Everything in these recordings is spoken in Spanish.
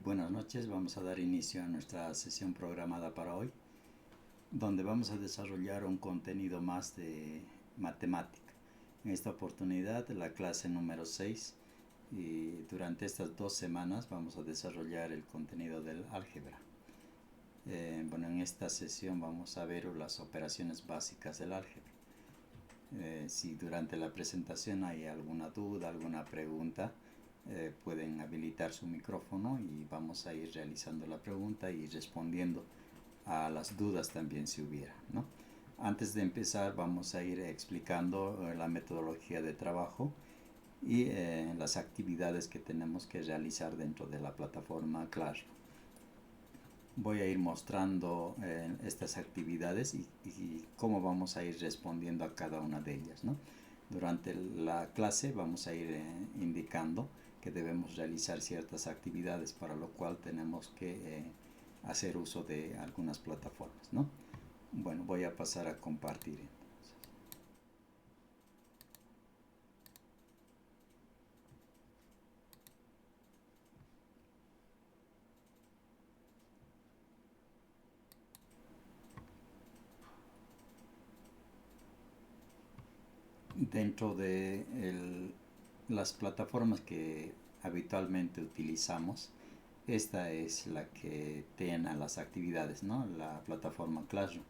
Buenas noches, vamos a dar inicio a nuestra sesión programada para hoy, donde vamos a desarrollar un contenido más de matemática. En esta oportunidad, la clase número 6, y durante estas 2 semanas vamos a desarrollar el contenido del álgebra. En esta sesión vamos a ver las operaciones básicas del álgebra. Si durante la presentación hay alguna duda, alguna pregunta, pueden habilitar su micrófono y vamos a ir realizando la pregunta y respondiendo a las dudas también si hubiera, ¿no? Antes de empezar vamos a ir explicando la metodología de trabajo y las actividades que tenemos que realizar dentro de la plataforma Classroom. Voy a ir mostrando estas actividades y cómo vamos a ir respondiendo a cada una de ellas, ¿no? Durante la clase vamos a ir indicando que debemos realizar ciertas actividades, para lo cual tenemos que hacer uso de algunas plataformas, ¿no? Bueno, voy a pasar a compartir. Dentro de las plataformas que habitualmente utilizamos, esta es la que tiene las actividades, ¿no? La plataforma Classroom.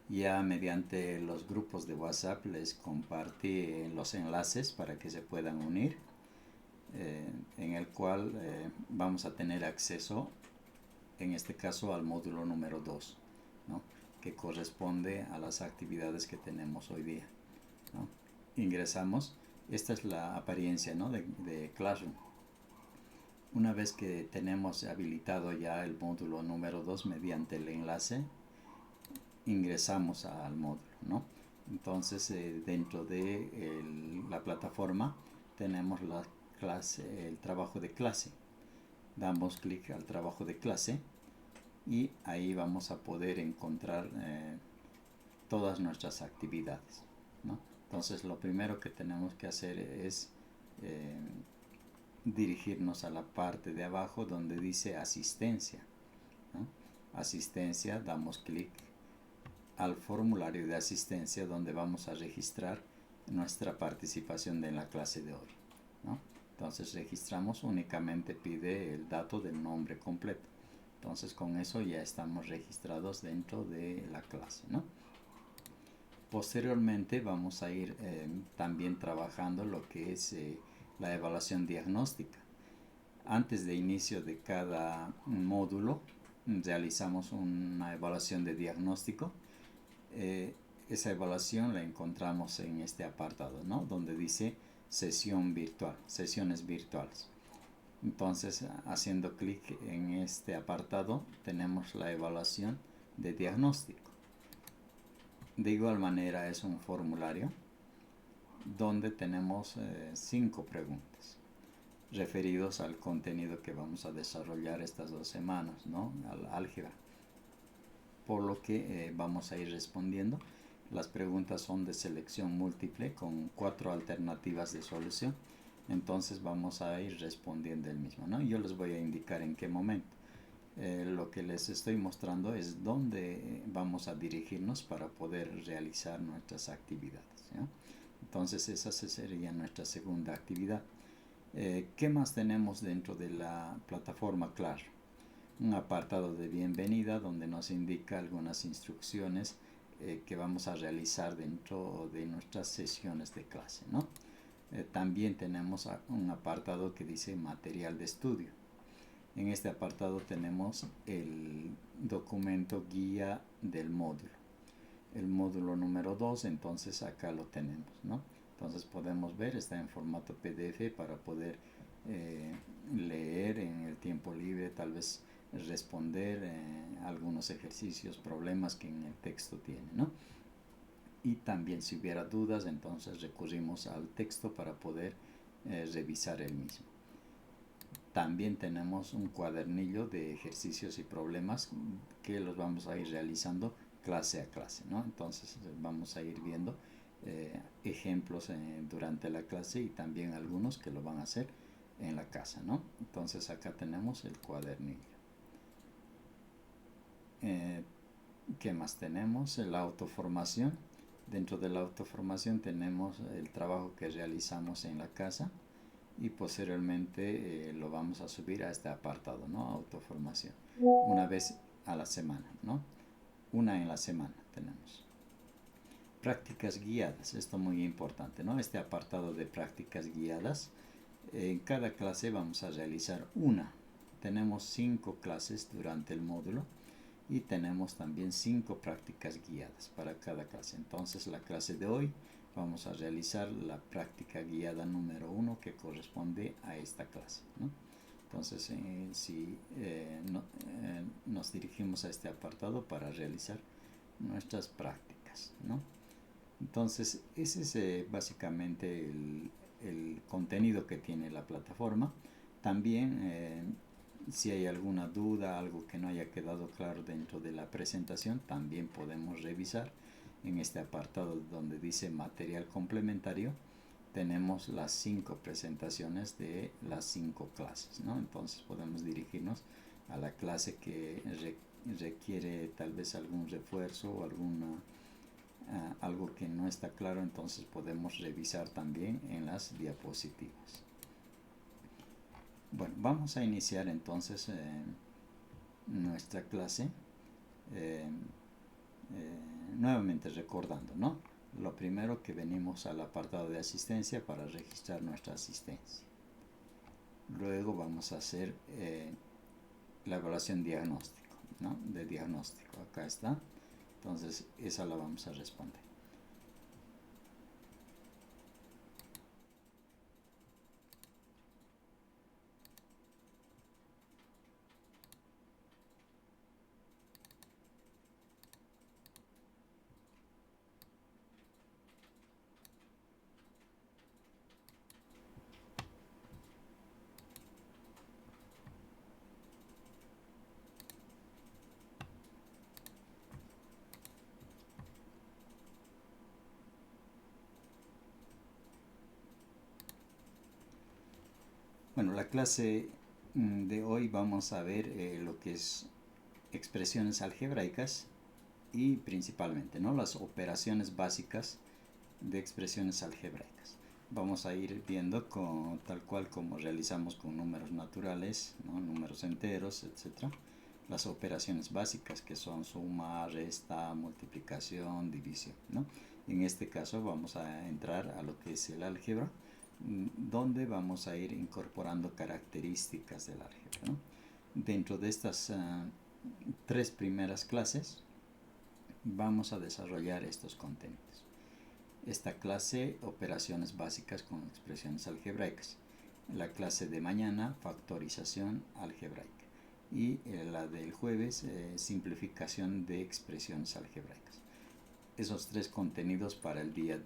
Ya mediante los grupos de WhatsApp les compartí los enlaces para que se puedan unir, en el cual vamos a tener acceso, en este caso, al módulo número 2, ¿no? Que corresponde a las actividades que tenemos hoy día, ¿no? Ingresamos. Esta es la apariencia, ¿no? de Classroom. Una vez que tenemos habilitado ya el módulo número 2 mediante el enlace, ingresamos al módulo, ¿no? Entonces dentro de la plataforma tenemos la clase, el trabajo de clase. Damos clic al trabajo de clase y ahí vamos a poder encontrar todas nuestras actividades, ¿no? Entonces lo primero que tenemos que hacer es dirigirnos a la parte de abajo donde dice asistencia, ¿no? Asistencia, damos clic al formulario de asistencia donde vamos a registrar nuestra participación en la clase de hoy, ¿no? Entonces registramos, únicamente pide el dato del nombre completo. Entonces con eso ya estamos registrados dentro de la clase, ¿no? Posteriormente vamos a ir también trabajando lo que es la evaluación diagnóstica. Antes de inicio de cada módulo realizamos una evaluación de diagnóstico. Esa evaluación la encontramos en este apartado, ¿no? Donde dice sesión virtual, sesiones virtuales. Entonces, haciendo clic en este apartado, tenemos la evaluación de diagnóstico. De igual manera, es un formulario donde tenemos 5 preguntas referidos al contenido que vamos a desarrollar estas 2 semanas, ¿no? Al álgebra. Por lo que vamos a ir respondiendo. Las preguntas son de selección múltiple con 4 alternativas de solución. Entonces vamos a ir respondiendo el mismo, ¿no? Yo les voy a indicar en qué momento. Lo que les estoy mostrando es dónde vamos a dirigirnos para poder realizar nuestras actividades, ¿no? Entonces esa sería nuestra segunda actividad. ¿Qué más tenemos dentro de la plataforma Classroom? Un apartado de bienvenida donde nos indica algunas instrucciones que vamos a realizar dentro de nuestras sesiones de clase, ¿no? También tenemos un apartado que dice material de estudio. En este apartado tenemos el documento guía del módulo. El módulo número 2, entonces acá lo tenemos, ¿no? Entonces podemos ver, está en formato PDF para poder leer en el tiempo libre, tal vez responder algunos ejercicios, problemas que en el texto tiene, ¿no? Y también si hubiera dudas, entonces recurrimos al texto para poder revisar el mismo. También tenemos un cuadernillo de ejercicios y problemas que los vamos a ir realizando clase a clase, ¿no? Entonces vamos a ir viendo ejemplos durante la clase y también algunos que lo van a hacer en la casa, ¿no? Entonces acá tenemos el cuadernillo. ¿Qué más tenemos? La autoformación. Dentro de la autoformación tenemos el trabajo que realizamos en la casa y posteriormente lo vamos a subir a este apartado, ¿no? Autoformación. Una vez a la semana, ¿no? Una en la semana tenemos. Prácticas guiadas, esto es muy importante, ¿no? Este apartado de prácticas guiadas, en cada clase vamos a realizar una. Tenemos 5 clases durante el módulo y tenemos también 5 prácticas guiadas para cada clase. Entonces la clase de hoy vamos a realizar la práctica guiada número 1 que corresponde a esta clase, ¿no? Entonces nos dirigimos a este apartado para realizar nuestras prácticas, ¿no? Entonces ese es básicamente el contenido que tiene la plataforma. También si hay alguna duda, algo que no haya quedado claro dentro de la presentación, también podemos revisar en este apartado donde dice material complementario. Tenemos las 5 presentaciones de las 5 clases, ¿no? Entonces podemos dirigirnos a la clase que requiere tal vez algún refuerzo o algo que no está claro, entonces podemos revisar también en las diapositivas. Bueno, vamos a iniciar entonces nuestra clase, nuevamente recordando, ¿no? Lo primero que venimos al apartado de asistencia para registrar nuestra asistencia. Luego vamos a hacer la evaluación diagnóstico, ¿no? De diagnóstico, acá está. Entonces esa la vamos a responder. Bueno, la clase de hoy vamos a ver lo que es expresiones algebraicas y principalmente, ¿no?, las operaciones básicas de expresiones algebraicas. Vamos a ir viendo tal cual como realizamos con números naturales, ¿no?, números enteros, etc. Las operaciones básicas que son suma, resta, multiplicación, división, ¿no? En este caso vamos a entrar a lo que es el álgebra, donde vamos a ir incorporando características del álgebra, ¿no? Dentro de estas 3 primeras clases vamos a desarrollar estos contenidos. Esta clase, operaciones básicas con expresiones algebraicas. La clase de mañana, factorización algebraica. Y la del jueves, simplificación de expresiones algebraicas. Esos 3 contenidos para el día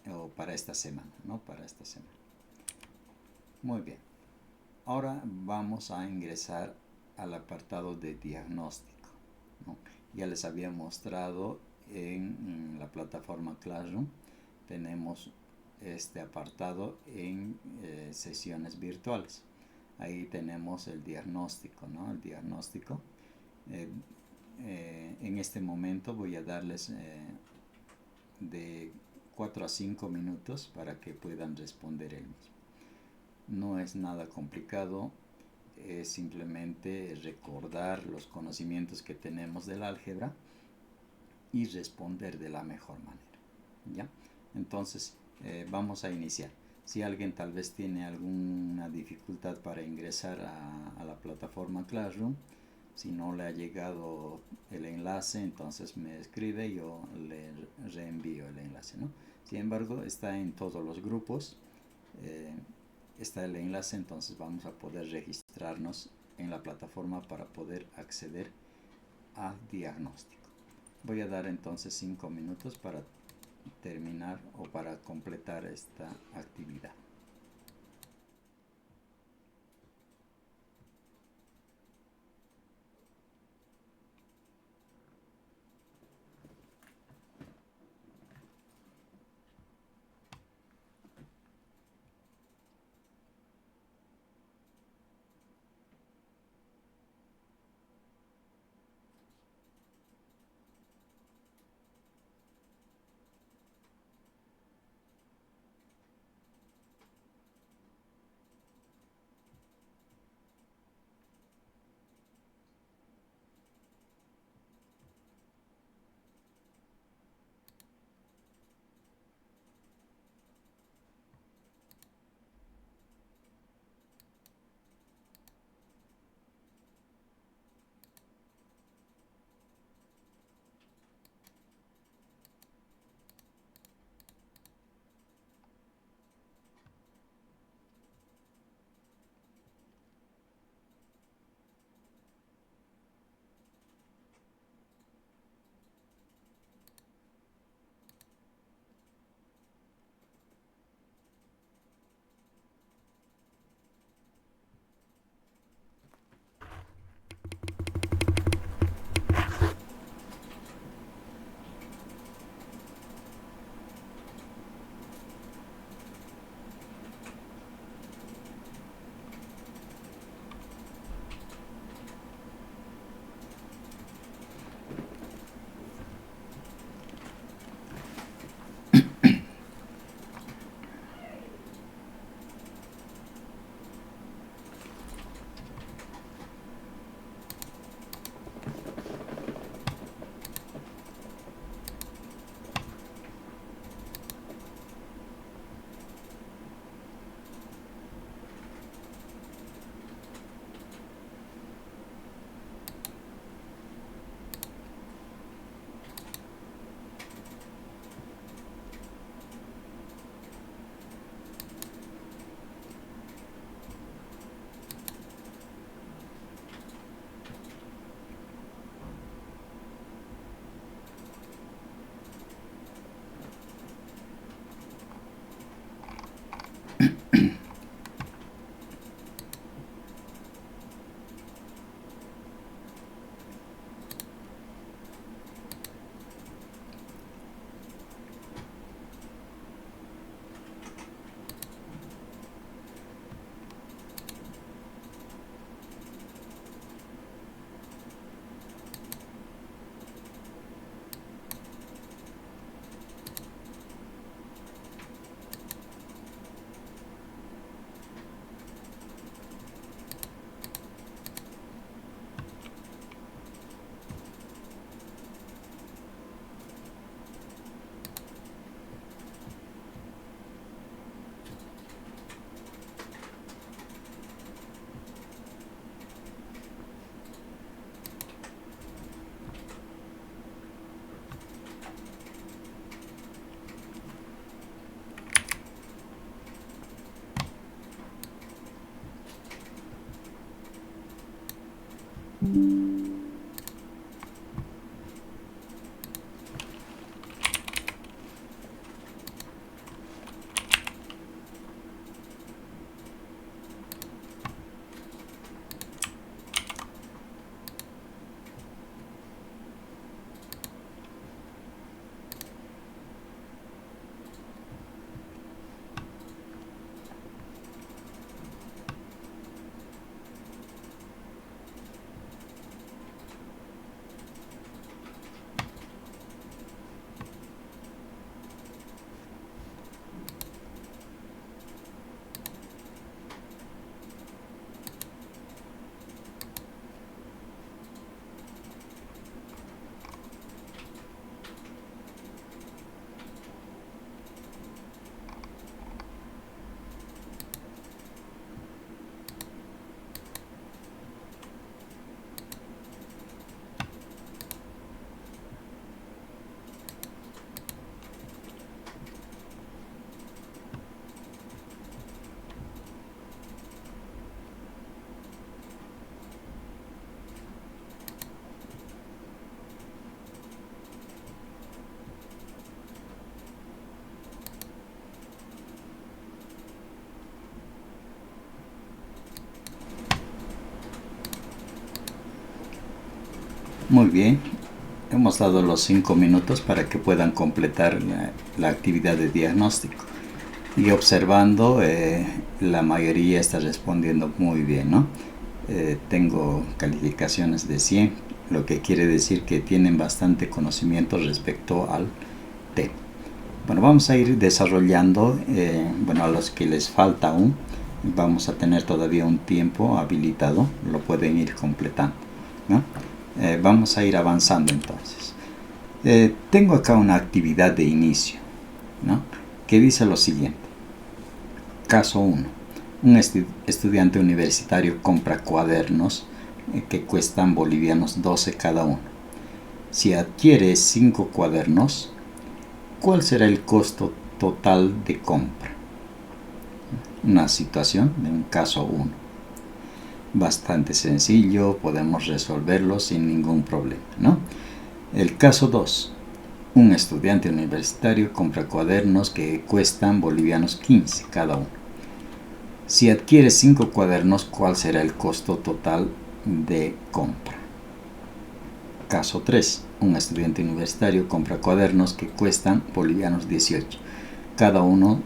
o para esta semana, ¿no? Para esta semana. Muy bien. Ahora vamos a ingresar al apartado de diagnóstico, ¿no? Ya les había mostrado en la plataforma Classroom, tenemos este apartado en sesiones virtuales. Ahí tenemos el diagnóstico, ¿no? El diagnóstico. En este momento voy a darles de 4 a 5 minutos para que puedan responder el mismo. No es nada complicado, es simplemente recordar los conocimientos que tenemos del álgebra y responder de la mejor manera, ¿ya? Entonces vamos a iniciar. Si alguien tal vez tiene alguna dificultad para ingresar a la plataforma Classroom, si no le ha llegado el enlace, entonces me escribe y yo le reenvío el enlace, ¿no? Sin embargo, está en todos los grupos, está el enlace, entonces vamos a poder registrarnos en la plataforma para poder acceder al diagnóstico. Voy a dar entonces 5 minutos para terminar o para completar esta actividad. Muy bien, hemos dado los 5 minutos para que puedan completar la actividad de diagnóstico. Y observando, la mayoría está respondiendo muy bien, ¿no? Tengo calificaciones de 100, lo que quiere decir que tienen bastante conocimiento respecto al tema. Bueno, vamos a ir desarrollando, bueno, a los que les falta aún, vamos a tener todavía un tiempo habilitado, lo pueden ir completando, ¿no? Vamos a ir avanzando entonces. Tengo acá una actividad de inicio, ¿no? Que dice lo siguiente. Caso 1. Un estudiante universitario compra cuadernos que cuestan bolivianos 12 cada uno. Si adquiere 5 cuadernos, ¿cuál será el costo total de compra? Una situación de un caso 1. Bastante sencillo, podemos resolverlo sin ningún problema, ¿no? El caso 2. Un estudiante universitario compra cuadernos que cuestan bolivianos 15 cada uno. Si adquiere 5 cuadernos, ¿cuál será el costo total de compra? Caso 3. Un estudiante universitario compra cuadernos que cuestan bolivianos 18 cada uno.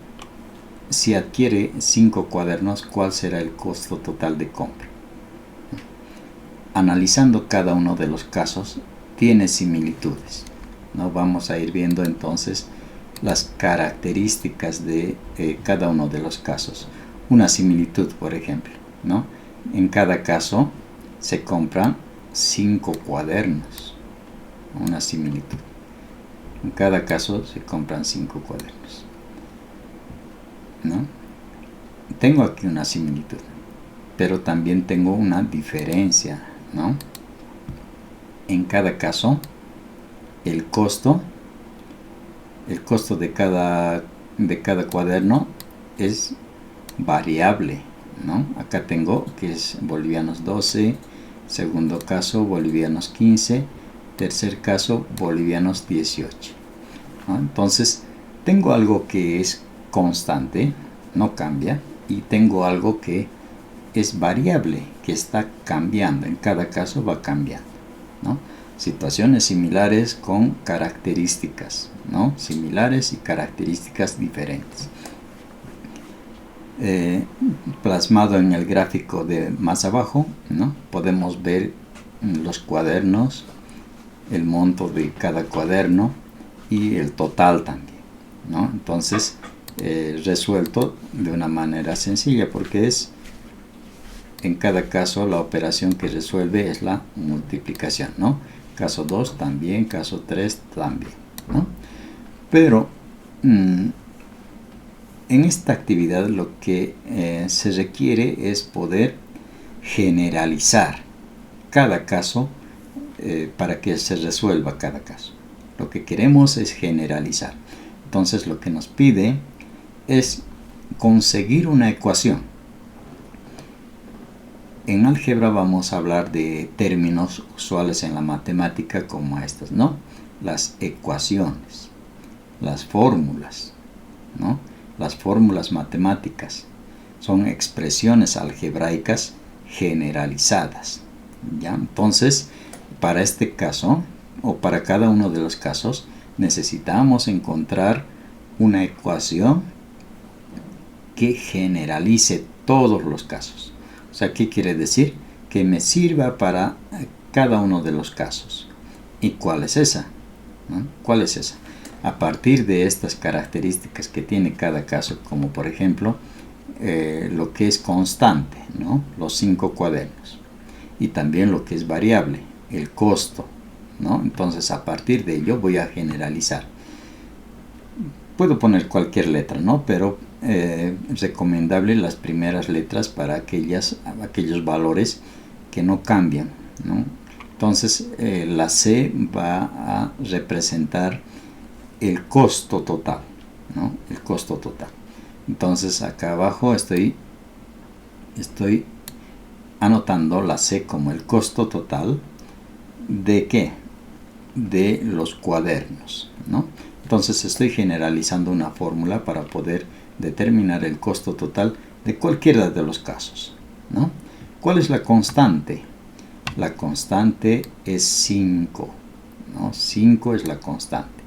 Si adquiere 5 cuadernos, ¿cuál será el costo total de compra? Analizando cada uno de los casos, tiene similitudes, ¿no? Vamos a ir viendo entonces las características de cada uno de los casos. Una similitud, por ejemplo, ¿no? En cada caso se compran 5 cuadernos. Una similitud. En cada caso se compran 5 cuadernos, ¿no? Tengo aquí una similitud, pero también tengo una diferencia, ¿no? En cada caso, el costo de cada cuaderno es variable, ¿no? Acá tengo que es bolivianos 12, segundo caso bolivianos 15, tercer caso bolivianos 18, ¿no? Entonces tengo algo que es constante, no cambia, y tengo algo que es variable, que está cambiando, en cada caso va cambiando, ¿no? Situaciones similares con características, ¿no? Similares y características diferentes. Plasmado en el gráfico de más abajo, ¿no? Podemos ver los cuadernos, el monto de cada cuaderno y el total también, ¿no? Entonces, resuelto de una manera sencilla porque es en cada caso la operación que resuelve es la multiplicación, ¿no? Caso 2 también, caso 3 también, ¿no? Pero en esta actividad lo que se requiere es poder generalizar cada caso para que se resuelva cada caso. Lo que queremos es generalizar. Entonces lo que nos pide es conseguir una ecuación En álgebra vamos a hablar de términos usuales en la matemática como estos, ¿no? Las ecuaciones, las fórmulas, ¿no? Las fórmulas matemáticas son expresiones algebraicas generalizadas, ¿ya? Entonces, para este caso, o para cada uno de los casos, necesitamos encontrar una ecuación que generalice todos los casos. O sea, ¿qué quiere decir? Que me sirva para cada uno de los casos. ¿Y cuál es esa? ¿No? ¿Cuál es esa? A partir de estas características que tiene cada caso, como por ejemplo, lo que es constante, ¿no? Los 5 cuadernos. Y también lo que es variable, el costo, ¿no? Entonces, a partir de ello voy a generalizar. Puedo poner cualquier letra, ¿no? Pero recomendable las primeras letras para aquellos valores que no cambian, ¿no? Entonces, la C va a representar el costo total, ¿no? El costo total. Entonces, acá abajo estoy anotando la C como el costo total de ¿qué? De los cuadernos, ¿no? Entonces estoy generalizando una fórmula para poder determinar el costo total de cualquiera de los casos, ¿no? ¿Cuál es la constante? La constante es 5, ¿no? 5 es la constante.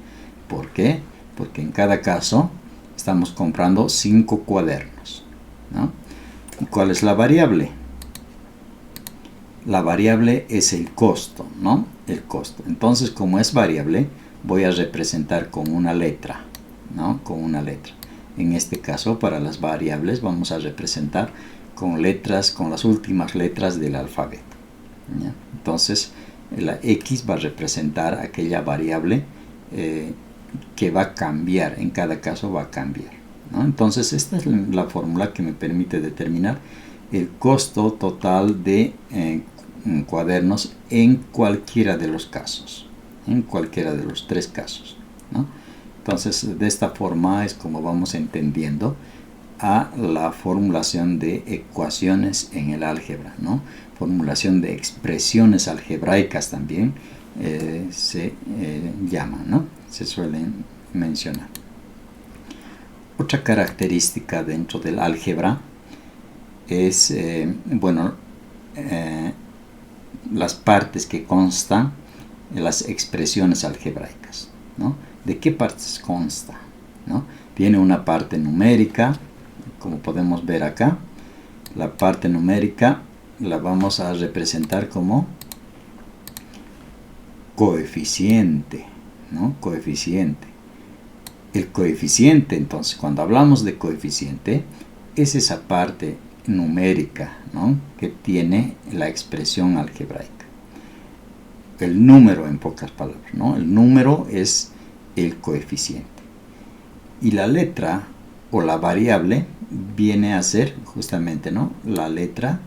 ¿Por qué? Porque en cada caso estamos comprando 5 cuadernos, ¿no? ¿Y cuál es la variable? La variable es el costo, ¿no? El costo. Entonces, como es variable, voy a representar con una letra, ¿no? Con una letra. En este caso, para las variables, vamos a representar con letras, con las últimas letras del alfabeto, ¿ya? Entonces, la X va a representar aquella variable que va a cambiar, en cada caso va a cambiar, ¿no? Entonces, esta es la fórmula que me permite determinar el costo total de cuadernos en cualquiera de los casos, en cualquiera de los 3 casos, ¿no? Entonces, de esta forma es como vamos entendiendo a la formulación de ecuaciones en el álgebra, ¿no? Formulación de expresiones algebraicas también se llama, ¿no? Se suelen mencionar. Otra característica dentro del álgebra es, las partes que constan en las expresiones algebraicas, ¿no? ¿De qué partes consta? ¿No? Tiene una parte numérica, como podemos ver acá. La parte numérica la vamos a representar como coeficiente, ¿no? Coeficiente. El coeficiente, entonces, cuando hablamos de coeficiente, es esa parte numérica, ¿no? Que tiene la expresión algebraica. El número, en pocas palabras, ¿no? El número es el coeficiente. Y la letra o la variable viene a ser justamente, ¿no? La letra,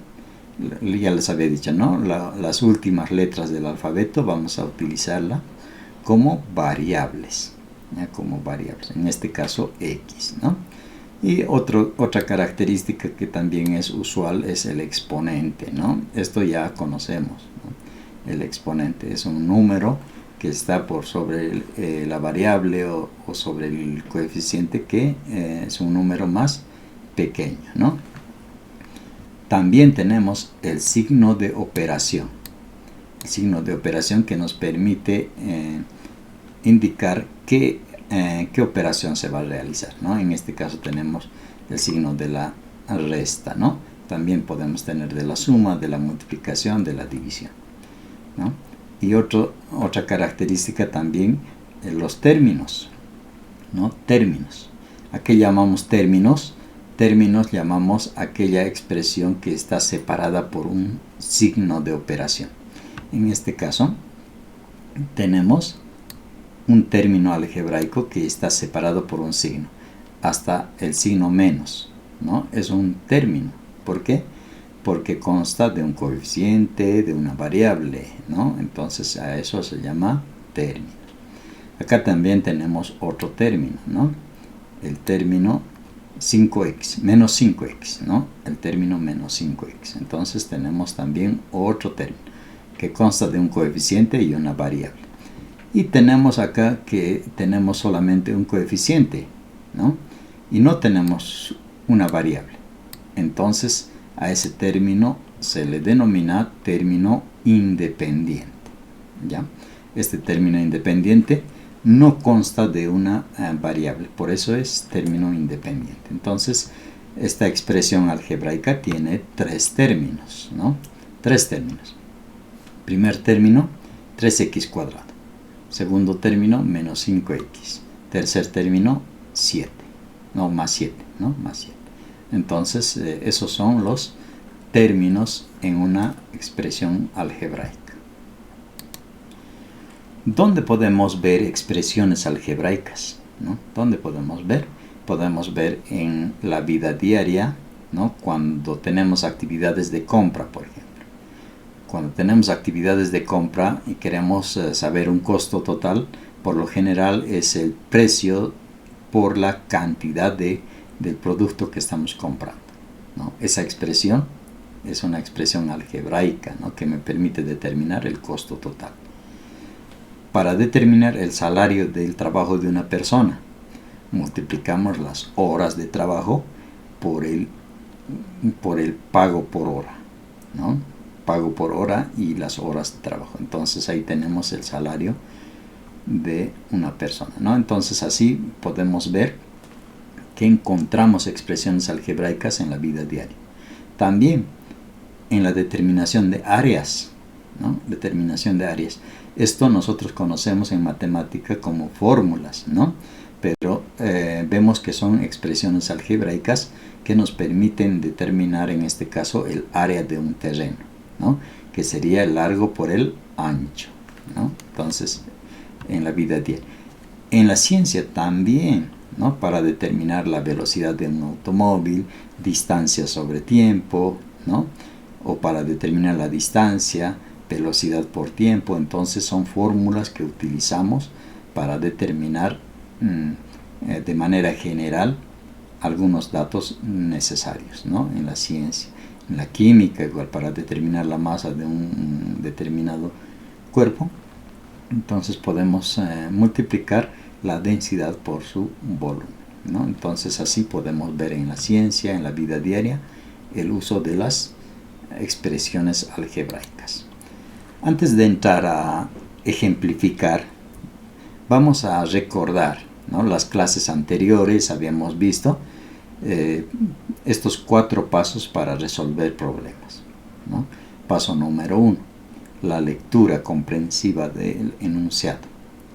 ya les había dicho, ¿no? Las últimas letras del alfabeto vamos a utilizarla como variables, ¿ya? Como variables, en este caso X, ¿no? Y otra característica que también es usual es el exponente, ¿no? Esto ya conocemos, ¿no? El exponente es un número que está por sobre la variable o sobre el coeficiente que es un número más pequeño, ¿no? También tenemos el signo de operación. El signo de operación que nos permite indicar qué operación se va a realizar, ¿no? En este caso tenemos el signo de la resta, ¿no? También podemos tener de la suma, de la multiplicación, de la división, ¿no? Y otra característica también, los términos, ¿no? Términos. ¿A qué llamamos términos? Términos llamamos aquella expresión que está separada por un signo de operación. En este caso, tenemos un término algebraico que está separado por un signo, hasta el signo menos, ¿no? Es un término. ¿Por qué? Porque consta de un coeficiente, de una variable, ¿no? Entonces a eso se llama término. Acá también tenemos otro término, ¿no? El término 5x, menos 5x, ¿no? El término menos 5x. Entonces tenemos también otro término que consta de un coeficiente y una variable. Y tenemos acá que tenemos solamente un coeficiente, ¿no? Y no tenemos una variable. Entonces a ese término se le denomina término independiente, ¿ya? Este término independiente no consta de una variable, por eso es término independiente. Entonces esta expresión algebraica tiene tres términos, ¿no? Tres términos. Primer término, 3x cuadrado. Segundo término, menos 5x. Tercer término, 7. No, más 7, ¿no? Más 7. Entonces, esos son los términos en una expresión algebraica. ¿Dónde podemos ver expresiones algebraicas, ¿no? ¿Dónde podemos ver? Podemos ver en la vida diaria, ¿no? Cuando tenemos actividades de compra, por ejemplo. Cuando tenemos actividades de compra y queremos saber un costo total, por lo general es el precio por la cantidad del producto que estamos comprando, ¿no? Esa expresión es una expresión algebraica, ¿no? Que me permite determinar el costo total. Para determinar el salario del trabajo de una persona, multiplicamos las horas de trabajo por el pago por hora, ¿no? Pago por hora y las horas de trabajo. Entonces ahí tenemos el salario de una persona, ¿no? Entonces así podemos ver que encontramos expresiones algebraicas en la vida diaria. También en la determinación de áreas, ¿no? Determinación de áreas. Esto nosotros conocemos en matemática como fórmulas, ¿no? Pero vemos que son expresiones algebraicas que nos permiten determinar en este caso el área de un terreno, ¿no? Que sería el largo por el ancho, ¿no? Entonces, en la vida diaria. En la ciencia también, ¿no? Para determinar la velocidad de un automóvil, distancia sobre tiempo, ¿no? O para determinar la distancia, velocidad por tiempo. Entonces son fórmulas que utilizamos para determinar de manera general algunos datos necesarios, ¿no? En la ciencia. En la química, igual, para determinar la masa de un determinado cuerpo. Entonces podemos multiplicar la densidad por su volumen, ¿no? Entonces así podemos ver en la ciencia, en la vida diaria, el uso de las expresiones algebraicas. Antes de entrar a ejemplificar, vamos a recordar, ¿no? Las clases anteriores habíamos visto estos 4 pasos para resolver problemas, ¿no? Paso número 1, la lectura comprensiva del enunciado,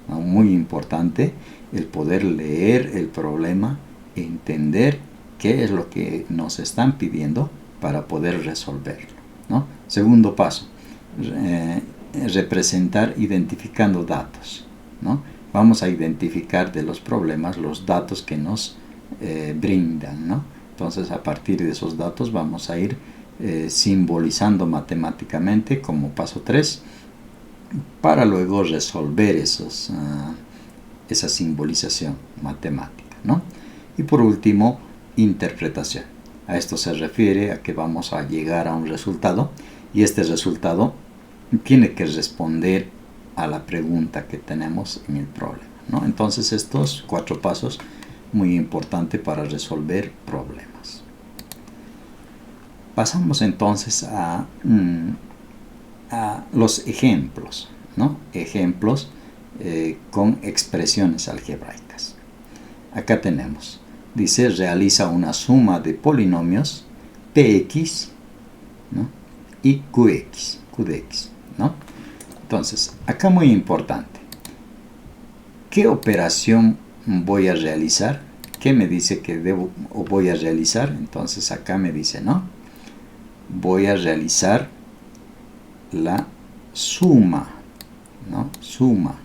¿no? Muy importante el poder leer el problema, entender qué es lo que nos están pidiendo para poder resolverlo, ¿no? Segundo paso, representar identificando datos, ¿no? Vamos a identificar de los problemas los datos que nos brindan, ¿no? Entonces a partir de esos datos vamos a ir simbolizando matemáticamente como paso 3 para luego resolver esa simbolización matemática, ¿no? Y por último, interpretación. A esto se refiere a que vamos a llegar a un resultado y este resultado tiene que responder a la pregunta que tenemos en el problema, ¿no? Entonces estos 4 pasos muy importantes para resolver problemas. Pasamos entonces a los ejemplos, ¿no? Ejemplos con expresiones algebraicas. Acá tenemos, dice, realiza una suma de polinomios px, ¿no? Y qx, ¿no? Entonces, acá muy importante, ¿qué operación voy a realizar? ¿Qué me dice que debo o voy a realizar? Entonces acá me dice, ¿no? Voy a realizar la suma, ¿no? Suma.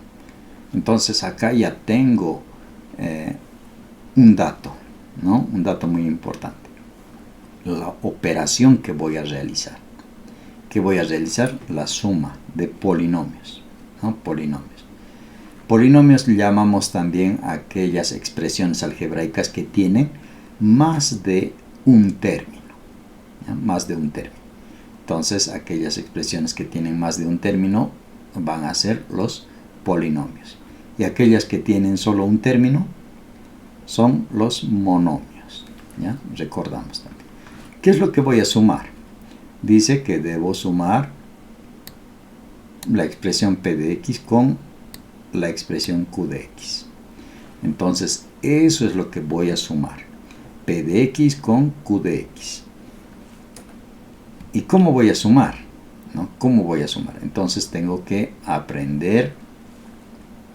Entonces acá ya tengo un dato, ¿no? Un dato muy importante. La operación que voy a realizar. ¿Qué voy a realizar? La suma de polinomios, ¿no? Polinomios. Polinomios llamamos también a aquellas expresiones algebraicas que tienen más de un término, ¿ya? Más de un término. Entonces, aquellas expresiones que tienen más de un término van a ser los polinomios. Y aquellas que tienen solo un término son los monomios, ¿ya? Recordamos también. ¿Qué es lo que voy a sumar? Dice que debo sumar la expresión p de x con la expresión q de x. Entonces, eso es lo que voy a sumar. P de x con q de x. ¿Y cómo voy a sumar? ¿No? ¿Cómo voy a sumar? Entonces tengo que aprender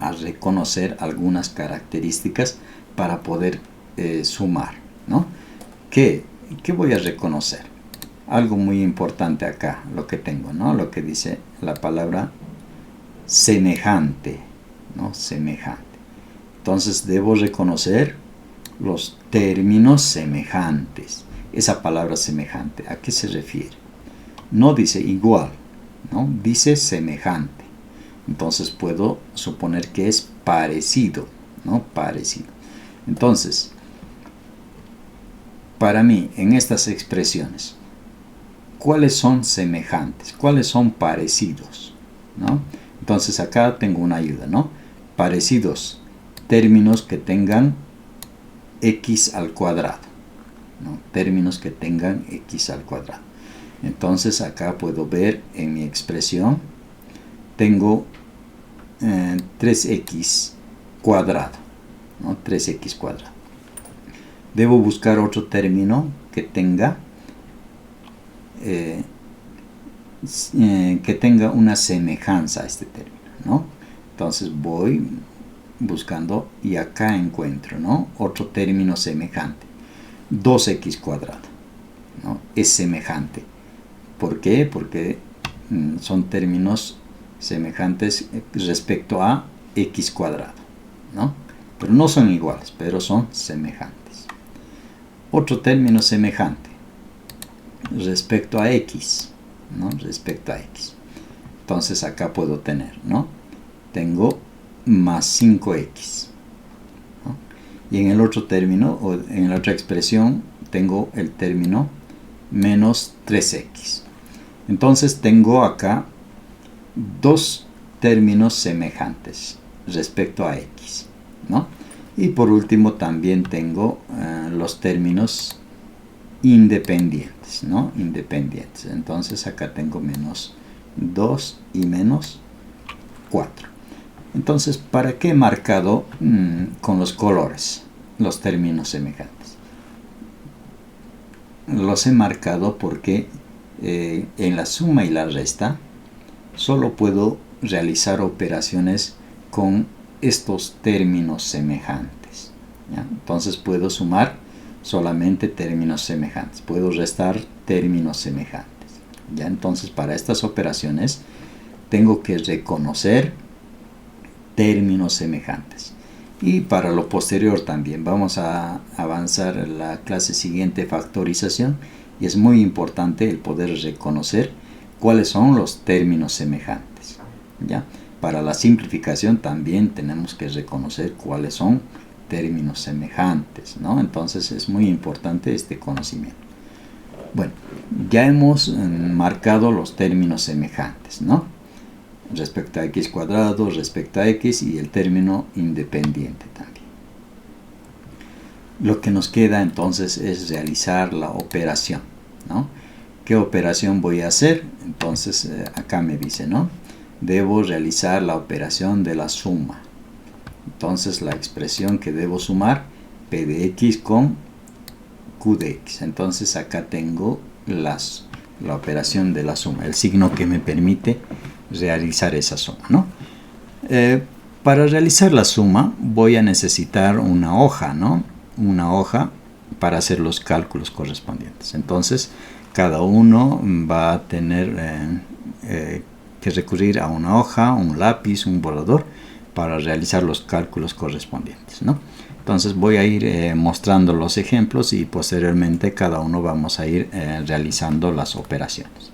a reconocer algunas características para poder sumar, ¿no? ¿Qué voy a reconocer? Algo muy importante acá, lo que tengo, ¿no? Lo que dice la palabra semejante, ¿no? Semejante. Entonces debo reconocer los términos semejantes. Esa palabra semejante, ¿a qué se refiere? No dice igual, ¿no? Dice semejante. Entonces puedo suponer que es parecido, ¿no? Parecido. Entonces, para mí, en estas expresiones, ¿cuáles son semejantes? ¿Cuáles son parecidos? ¿No? Entonces acá tengo una ayuda, ¿no? Parecidos, términos que tengan x al cuadrado, ¿no? Términos que tengan x al cuadrado. Entonces acá puedo ver en mi expresión, tengo 3x cuadrado, ¿no? 3x cuadrado. Debo buscar otro término que tenga una semejanza a este término, ¿no? Entonces voy buscando y acá encuentro, ¿no? Otro término semejante. 2x cuadrado, ¿no? Es semejante. ¿Por qué? Porque son términos semejantes respecto a x cuadrado, ¿no? Pero no son iguales, pero son semejantes. Otro término semejante respecto a x, ¿no? Respecto a x. Entonces acá puedo tener, ¿no? Tengo más 5x, ¿no? Y en el otro término, o en la otra expresión, tengo el término menos 3x. Entonces tengo acá dos términos semejantes respecto a x, ¿no? Y por último también tengo los términos independientes, ¿no? Independientes. Entonces acá tengo menos 2 y menos 4. Entonces, ¿para qué he marcado con los colores los términos semejantes? Los he marcado porque en la suma y la resta solo puedo realizar operaciones con estos términos semejantes, ¿ya? Entonces puedo sumar solamente términos semejantes, puedo restar términos semejantes, ¿ya? Entonces para estas operaciones tengo que reconocer términos semejantes. Y para lo posterior también vamos a avanzar en la clase siguiente, factorización, y es muy importante el poder reconocer cuáles son los términos semejantes, ¿ya? Para la simplificación también tenemos que reconocer cuáles son términos semejantes, ¿no? Entonces es muy importante este conocimiento. Bueno, ya hemos marcado los términos semejantes, ¿no? Respecto a x cuadrado, respecto a x y el término independiente también. Lo que nos queda entonces es realizar la operación, ¿no? ¿Qué operación voy a hacer? Entonces acá me dice, ¿no? Debo realizar la operación de la suma. Entonces la expresión que debo sumar, p de x con q de x. Entonces acá tengo la operación de la suma, el signo que me permite realizar esa suma, ¿no? Para realizar la suma voy a necesitar una hoja, ¿no? Una hoja para hacer los cálculos correspondientes. Entonces cada uno va a tener que recurrir a una hoja, un lápiz, un borrador para realizar los cálculos correspondientes, ¿no? Entonces voy a ir mostrando los ejemplos y posteriormente cada uno vamos a ir realizando las operaciones.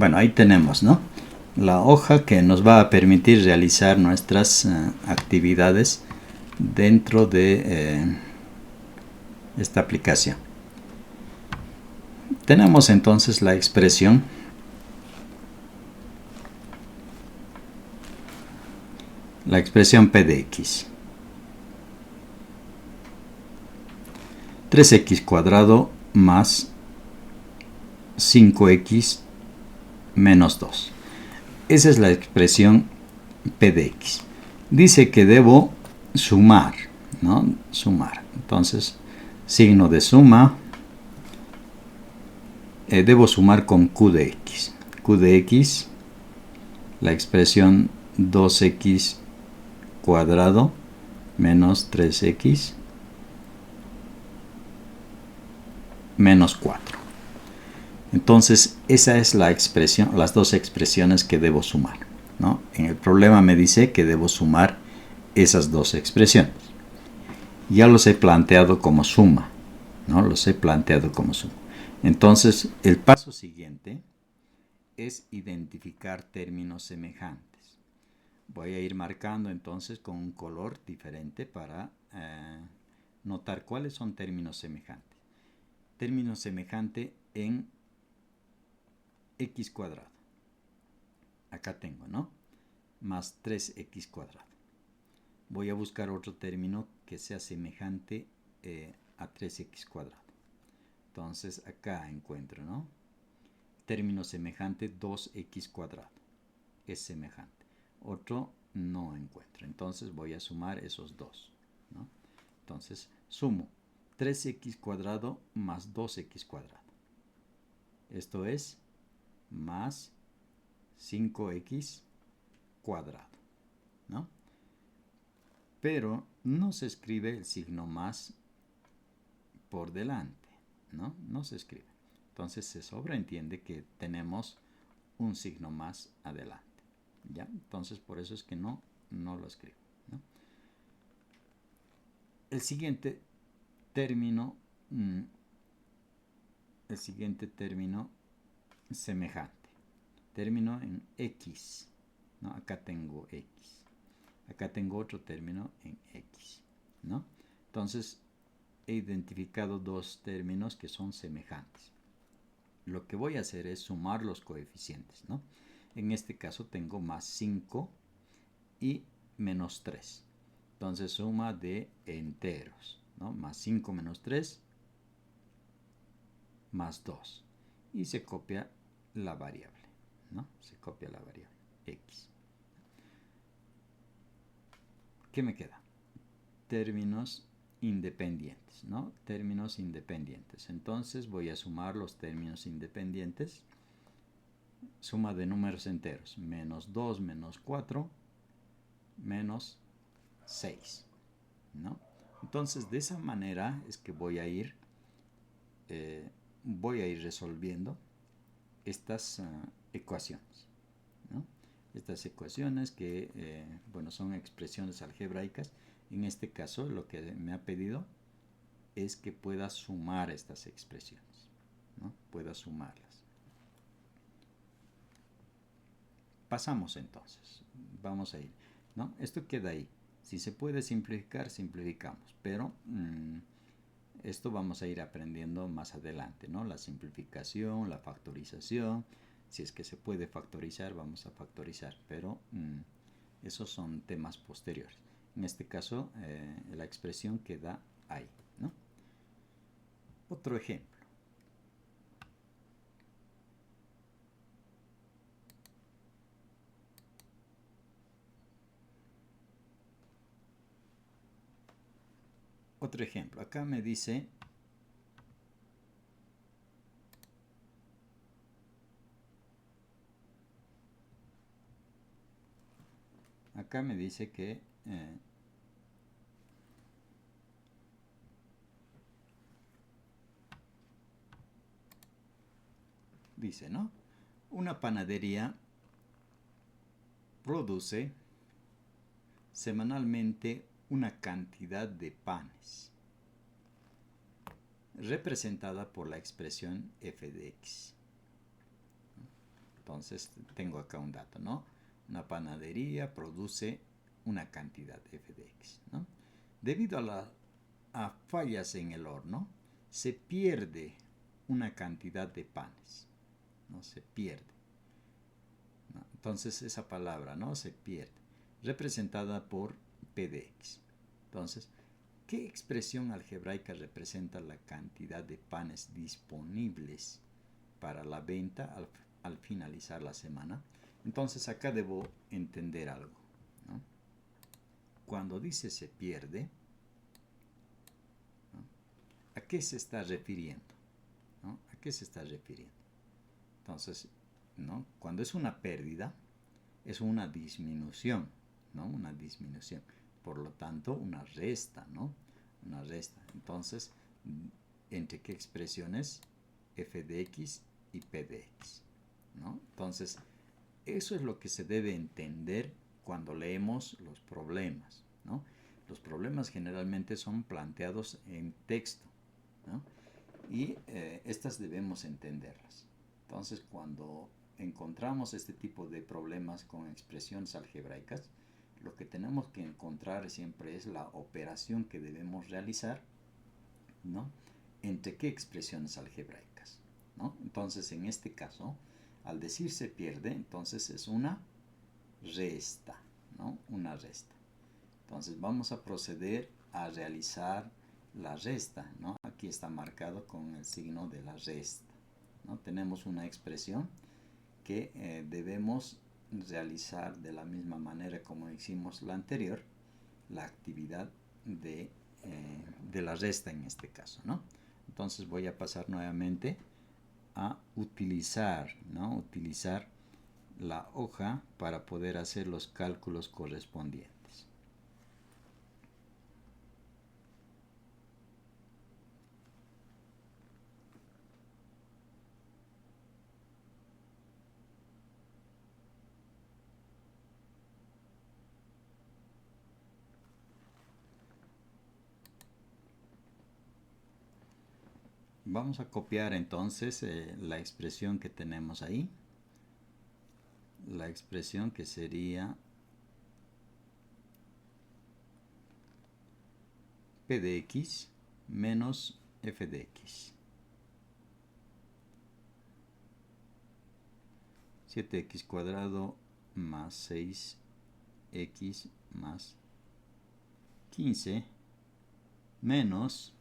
Bueno, ahí tenemos, ¿no? La hoja que nos va a permitir realizar nuestras actividades dentro de esta aplicación. Tenemos entonces la expresión p de x. 3x cuadrado más 5x menos 2. Esa es la expresión p de x. Dice que debo sumar, ¿no? Sumar. Entonces, signo de suma. Debo sumar con q de x. Q de x, la expresión 2x cuadrado menos 3x menos 4. Entonces, esa es la expresión, las dos expresiones que debo sumar, ¿no? En el problema me dice que debo sumar esas dos expresiones. Ya los he planteado como suma, ¿no? Los he planteado como suma. Entonces, el paso siguiente es identificar términos semejantes. Voy a ir marcando entonces con un color diferente para notar cuáles son términos semejantes. Término semejante en x cuadrado. Acá tengo, ¿no? Más 3x cuadrado. Voy a buscar otro término que sea semejante a 3x cuadrado. Entonces acá encuentro, ¿no? Término semejante 2x cuadrado. Es semejante. Otro no encuentro. Entonces voy a sumar esos dos, ¿no? Entonces sumo 3x cuadrado más 2x cuadrado. Esto es más 5x cuadrado, ¿no? Pero no se escribe el signo más por delante, ¿no? No se escribe. Entonces se sobreentiende que tenemos un signo más adelante, ¿ya? Entonces por eso es que no lo escribo, ¿no? El siguiente término semejante, término en x, ¿no? Acá tengo x, acá tengo otro término en x, ¿no? Entonces he identificado dos términos que son semejantes. Lo que voy a hacer es sumar los coeficientes, ¿no? En este caso tengo más 5 y menos 3. Entonces suma de enteros, ¿no? Más 5 menos 3 más 2. Y se copia la variable, ¿no? Se copia la variable x. ¿Qué me queda? Términos independientes, ¿no? Términos independientes. Entonces voy a sumar los términos independientes. Suma de números enteros. Menos 2 menos 4 menos 6, ¿no? Entonces de esa manera es que voy a ir resolviendo estas ecuaciones, ¿no? Estas ecuaciones que bueno, son expresiones algebraicas. En este caso lo que me ha pedido es que pueda sumar estas expresiones, ¿no? Pueda sumarlas. Pasamos entonces, vamos a ir, ¿no? Esto queda ahí. Si se puede simplificar, simplificamos, pero esto vamos a ir aprendiendo más adelante, ¿no? La simplificación, la factorización. Si es que se puede factorizar, vamos a factorizar, pero esos son temas posteriores. En este caso, la expresión queda ahí, ¿no? Otro ejemplo. Otro ejemplo. Acá me dice que dice, ¿no? Una panadería produce semanalmente una cantidad de panes representada por la expresión f de x. Entonces tengo acá un dato, ¿no? Una panadería produce una cantidad f de x, ¿no? Debido a fallas en el horno, se pierde una cantidad de panes, ¿no? Se pierde, ¿no? Entonces esa palabra, ¿no? Se pierde, representada por p de x. Entonces, ¿qué expresión algebraica representa la cantidad de panes disponibles para la venta al finalizar la semana? Entonces acá debo entender algo, ¿no? Cuando dice se pierde, ¿no? ¿A qué se está refiriendo? ¿No? ¿A qué se está refiriendo? Entonces, ¿no? Cuando es una pérdida, es una disminución, ¿no? Una disminución. Por lo tanto, una resta, ¿no? Una resta. Entonces, ¿entre qué expresiones? F de x y p de x, ¿no? Entonces, eso es lo que se debe entender cuando leemos los problemas, ¿no? Los problemas generalmente son planteados en texto, ¿no? Y estas debemos entenderlas. Entonces, cuando encontramos este tipo de problemas con expresiones algebraicas, lo que tenemos que encontrar siempre es la operación que debemos realizar, ¿no? ¿Entre qué expresiones algebraicas? ¿No? Entonces, en este caso, al decir se pierde, entonces es una resta, ¿no? Una resta. Entonces, vamos a proceder a realizar la resta, ¿no? Aquí está marcado con el signo de la resta, ¿no? Tenemos una expresión que debemos realizar de la misma manera como hicimos la anterior, la actividad de la resta en este caso, ¿no? Entonces voy a pasar nuevamente a utilizar, ¿no? Utilizar la hoja para poder hacer los cálculos correspondientes. Vamos a copiar entonces la expresión que tenemos ahí. La expresión que sería p de x menos f de x. 7x cuadrado más 6x más 15 menos,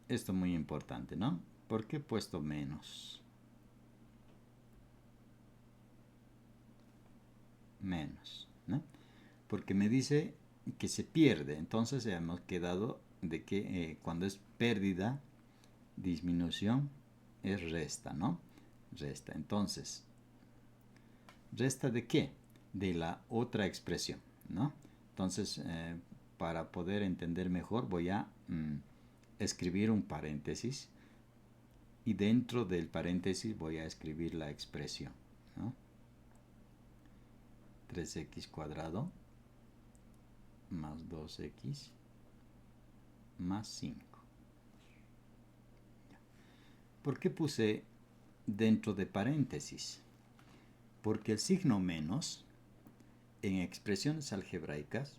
esto muy importante, ¿no? ¿Por qué he puesto menos? Menos, ¿no? Porque me dice que se pierde, entonces hemos quedado de que cuando es pérdida, disminución, es resta, ¿no? Resta, entonces, ¿resta de qué? De la otra expresión, ¿no? Entonces, para poder entender mejor, voy a escribir un paréntesis y dentro del paréntesis voy a escribir la expresión, ¿no? 3x cuadrado más 2x más 5. ¿Por qué puse dentro de paréntesis? Porque el signo menos en expresiones algebraicas,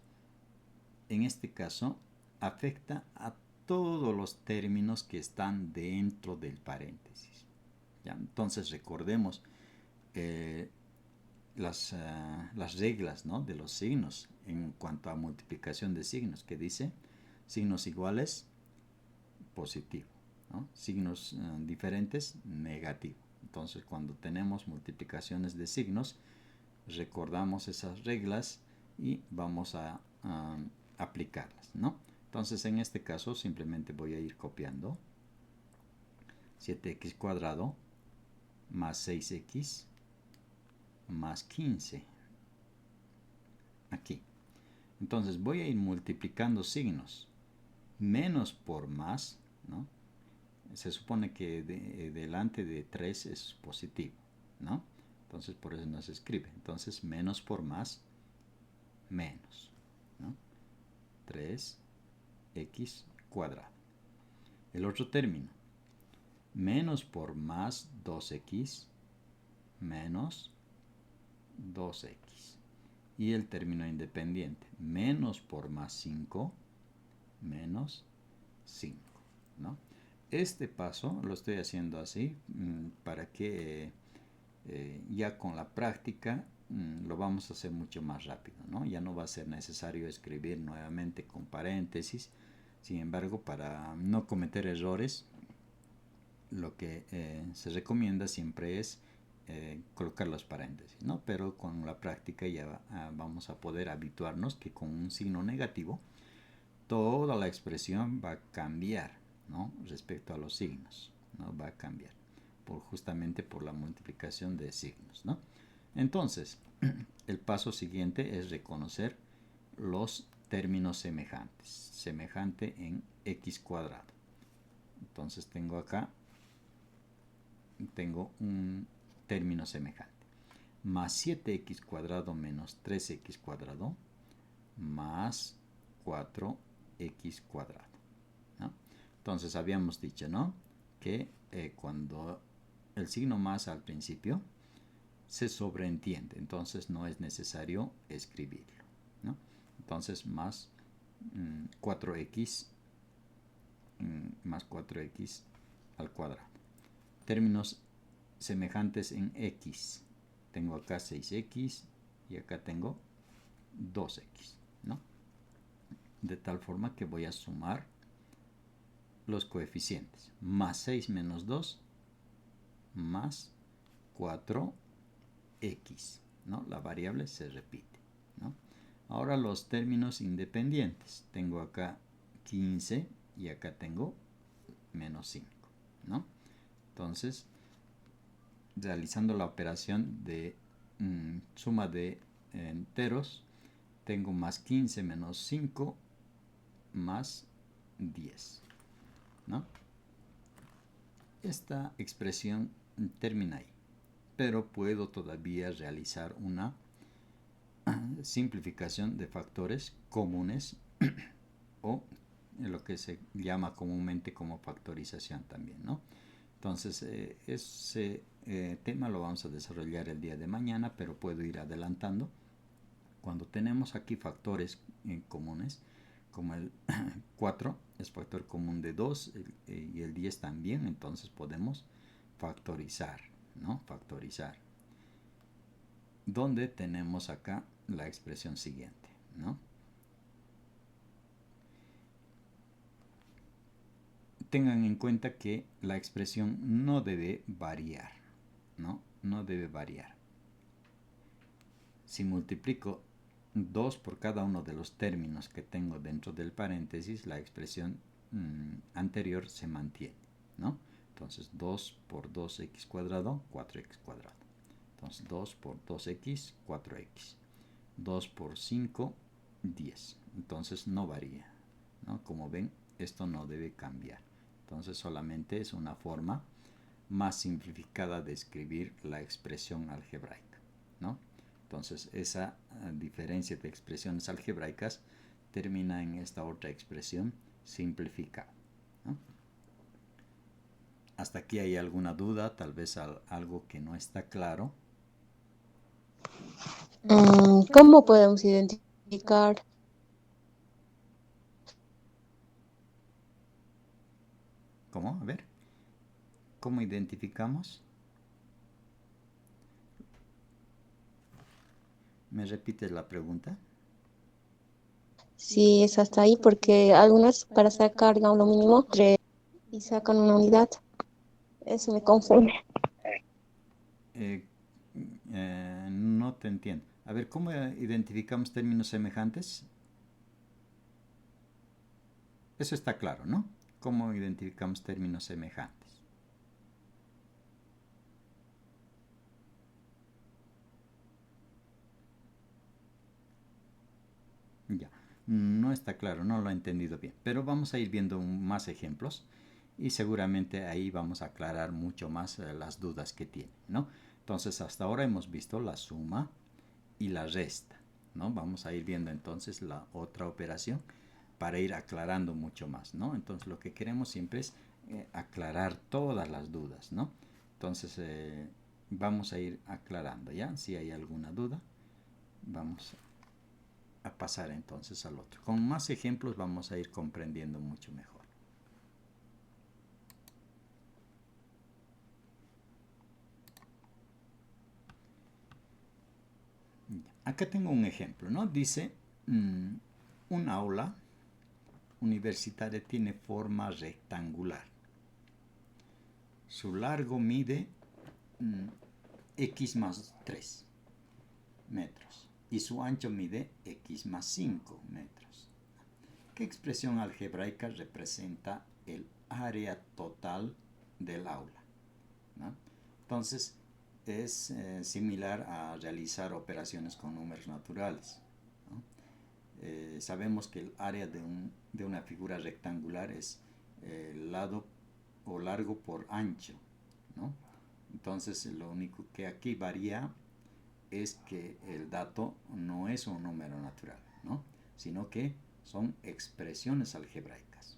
en este caso, afecta a todos los términos que están dentro del paréntesis. ¿Ya? Entonces recordemos las reglas, ¿no? De los signos en cuanto a multiplicación de signos, que dice signos iguales, positivo, ¿no? Signos diferentes, negativo. Entonces cuando tenemos multiplicaciones de signos, recordamos esas reglas y vamos a aplicarlas, ¿no? Entonces en este caso simplemente voy a ir copiando 7x cuadrado más 6x más 15 aquí. Entonces voy a ir multiplicando signos. Menos por más, ¿no? Se supone que delante de 3 es positivo, ¿no? Entonces por eso no se escribe. Entonces menos por más, menos, ¿no? 3x cuadrado. El otro término, menos por más 2x menos 2x. Y el término independiente, menos por más 5 menos 5, ¿no? Este paso lo estoy haciendo así para que ya con la práctica lo vamos a hacer mucho más rápido, ¿no? Ya no va a ser necesario escribir nuevamente con paréntesis. Sin embargo, para no cometer errores, lo que se recomienda siempre es colocar los paréntesis, ¿no? Pero con la práctica ya vamos a poder habituarnos que con un signo negativo toda la expresión va a cambiar, ¿no? Respecto a los signos, ¿no? Va a cambiar justamente por la multiplicación de signos, ¿no? Entonces, el paso siguiente es reconocer los términos semejantes, semejante en x cuadrado. Entonces tengo acá, tengo un término semejante, más 7x cuadrado menos 3x cuadrado más 4x cuadrado, ¿no? Entonces habíamos dicho, ¿no?, que cuando el signo más al principio se sobreentiende, entonces no es necesario escribirlo, ¿no? Entonces más 4x más 4x al cuadrado. Términos semejantes en x. Tengo acá 6x y acá tengo 2x, ¿no? De tal forma que voy a sumar los coeficientes. Más 6 menos 2 más 4x, ¿no? La variable se repite, ¿no? Ahora los términos independientes. Tengo acá 15 y acá tengo menos 5, ¿no? Entonces, realizando la operación de suma de enteros, tengo más 15 menos 5 más 10, ¿no? Esta expresión termina ahí, pero puedo todavía realizar una simplificación de factores comunes o lo que se llama comúnmente como factorización también, ¿no? Entonces, ese tema lo vamos a desarrollar el día de mañana, pero puedo ir adelantando. Cuando tenemos aquí factores comunes, como el 4 es factor común de 2 y el 10 también, entonces podemos factorizar, ¿no? Factorizar. Donde tenemos acá la expresión siguiente, ¿no? Tengan en cuenta que la expresión no debe variar, ¿no? No debe variar. Si multiplico 2 por cada uno de los términos que tengo dentro del paréntesis, la expresión anterior se mantiene, ¿no? Entonces 2 por 2x cuadrado, 4x cuadrado. Entonces 2 por 2x, 4x. 2 por 5, 10. Entonces no varía, ¿no? Como ven, esto no debe cambiar. Entonces solamente es una forma más simplificada de escribir la expresión algebraica, ¿no? Entonces esa diferencia de expresiones algebraicas termina en esta otra expresión simplificada, ¿no? ¿Hasta aquí hay alguna duda? Tal vez algo que no está claro. ¿Cómo podemos identificar? ¿Cómo? A ver. ¿Cómo identificamos? ¿Me repites la pregunta? Si es hasta ahí, porque algunas para sacar, digamos, lo mínimo, 3 y sacan una unidad. Eso me confunde. Eh, no te entiendo. A ver, ¿cómo identificamos términos semejantes? Eso está claro, ¿no? ¿Cómo identificamos términos semejantes? Ya, no está claro, no lo he entendido bien, pero vamos a ir viendo más ejemplos y seguramente ahí vamos a aclarar mucho más las dudas que tiene, ¿no? Entonces, hasta ahora hemos visto la suma y la resta, ¿no? Vamos a ir viendo entonces la otra operación para ir aclarando mucho más, ¿no? Entonces, lo que queremos siempre es aclarar todas las dudas, ¿no? Entonces vamos a ir aclarando, ¿ya? Si hay alguna duda, vamos a pasar entonces al otro. Con más ejemplos vamos a ir comprendiendo mucho mejor. Acá tengo un ejemplo, ¿no? Dice, un aula universitaria tiene forma rectangular. Su largo mide x más 3 metros y su ancho mide x más 5 metros. ¿Qué expresión algebraica representa el área total del aula? ¿No? Entonces, es similar a realizar operaciones con números naturales, ¿no? Sabemos que el área de una figura rectangular es lado o largo por ancho, ¿no? Entonces, lo único que aquí varía es que el dato no es un número natural, ¿no? Sino que son expresiones algebraicas,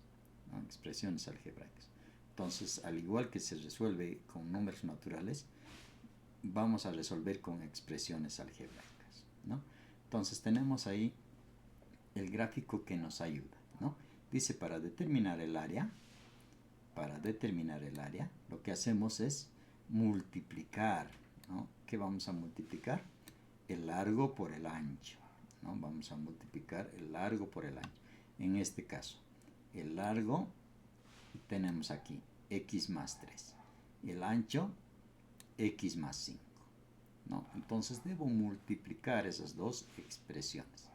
¿no? Expresiones algebraicas. Entonces, al igual que se resuelve con números naturales, vamos a resolver con expresiones algebraicas, ¿no? Entonces, tenemos ahí el gráfico que nos ayuda, ¿no? Dice, para determinar el área, lo que hacemos es multiplicar, ¿no? ¿Qué vamos a multiplicar? El largo por el ancho, ¿no? Vamos a multiplicar el largo por el ancho. En este caso, el largo tenemos aquí x más 3 y el ancho x más 5, ¿no? Entonces debo multiplicar esas dos expresiones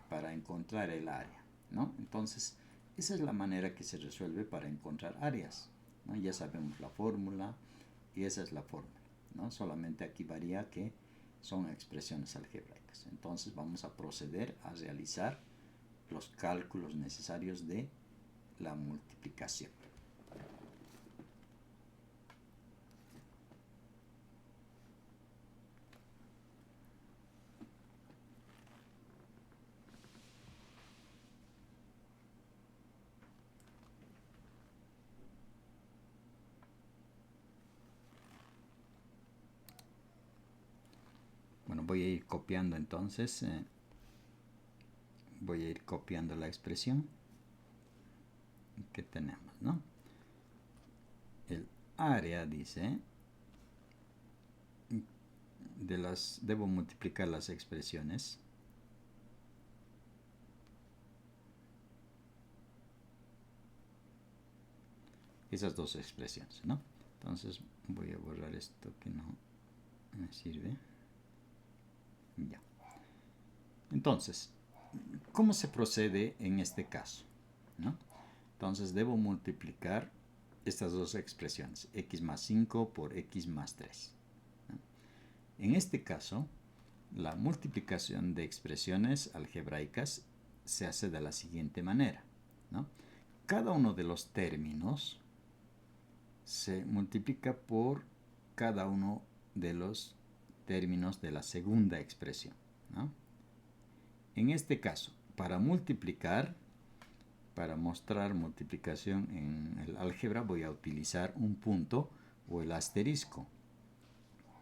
para encontrar el área, ¿no? Entonces esa es la manera que se resuelve para encontrar áreas, ¿no? Ya sabemos la fórmula y esa es la fórmula, ¿no? Solamente aquí varía que son expresiones algebraicas. Entonces vamos a proceder a realizar los cálculos necesarios de la multiplicación. Bueno, voy a ir copiando entonces, voy a ir copiando la expresión que tenemos, ¿no? El área dice, debo multiplicar las expresiones esas dos expresiones, ¿no? Entonces voy a borrar esto que no me sirve. Ya. Entonces, ¿cómo se procede en este caso? ¿No? Entonces debo multiplicar estas dos expresiones, x más 5 por x más 3. ¿No? En este caso, la multiplicación de expresiones algebraicas se hace de la siguiente manera, ¿no? Cada uno de los términos se multiplica por cada uno de los términos de la segunda expresión, ¿no? En este caso, para multiplicar, para mostrar multiplicación en el álgebra, voy a utilizar un punto o el asterisco.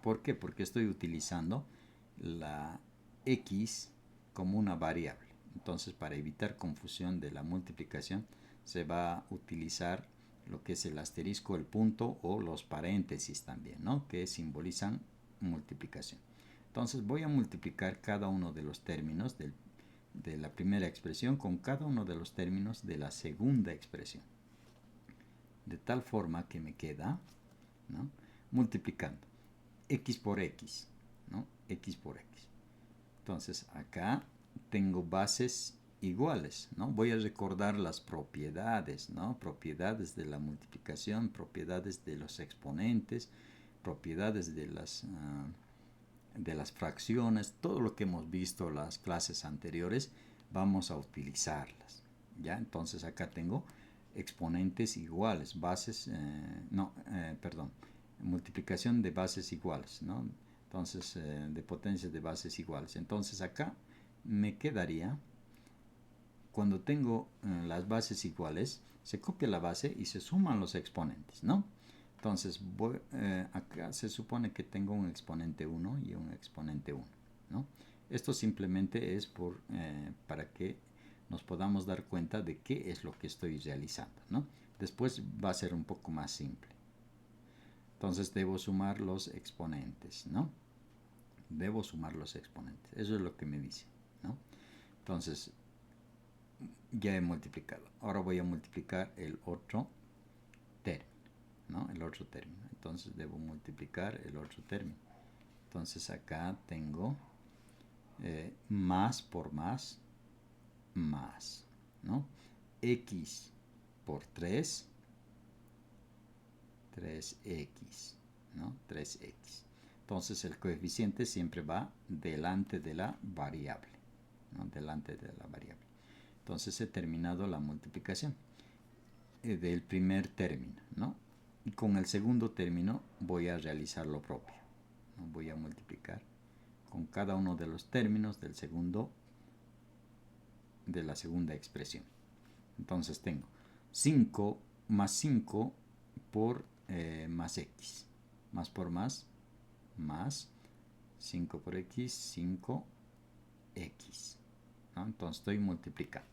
¿Por qué? Porque estoy utilizando la x como una variable. Entonces, para evitar confusión de la multiplicación, se va a utilizar lo que es el asterisco, el punto o los paréntesis también, ¿no? Que simbolizan multiplicación. Entonces voy a multiplicar cada uno de los términos de la primera expresión con cada uno de los términos de la segunda expresión. De tal forma que me queda, ¿no? Multiplicando x por x, ¿no? X por x. Entonces acá tengo bases iguales, ¿no? Voy a recordar las propiedades, ¿no? Propiedades de la multiplicación, propiedades de los exponentes, propiedades de las fracciones, todo lo que hemos visto en las clases anteriores, vamos a utilizarlas, ¿ya? Entonces acá tengo exponentes iguales, bases, multiplicación de bases iguales, ¿no? Entonces, de potencias de bases iguales. Entonces acá me quedaría cuando tengo las bases iguales, se copia la base y se suman los exponentes, ¿no? Entonces, acá se supone que tengo un exponente 1 y un exponente 1, ¿no? Esto simplemente es para que nos podamos dar cuenta de qué es lo que estoy realizando, ¿no? Después va a ser un poco más simple. Entonces, debo sumar los exponentes, ¿no? Debo sumar los exponentes. Eso es lo que me dice, ¿no? Entonces, ya he multiplicado. Ahora voy a multiplicar el otro término, ¿no? El otro término. Entonces debo multiplicar el otro término. Entonces acá tengo más por más, ¿no? X por 3, 3x, ¿no? 3x. Entonces el coeficiente siempre va delante de la variable, ¿no? Delante de la variable. Entonces he terminado la multiplicación del primer término, ¿no? Y con el segundo término voy a realizar lo propio, ¿no? Voy a multiplicar con cada uno de los términos de la segunda expresión. Entonces tengo 5 más 5 por más x. Más por más 5 por x, 5x, ¿no? Entonces estoy multiplicando.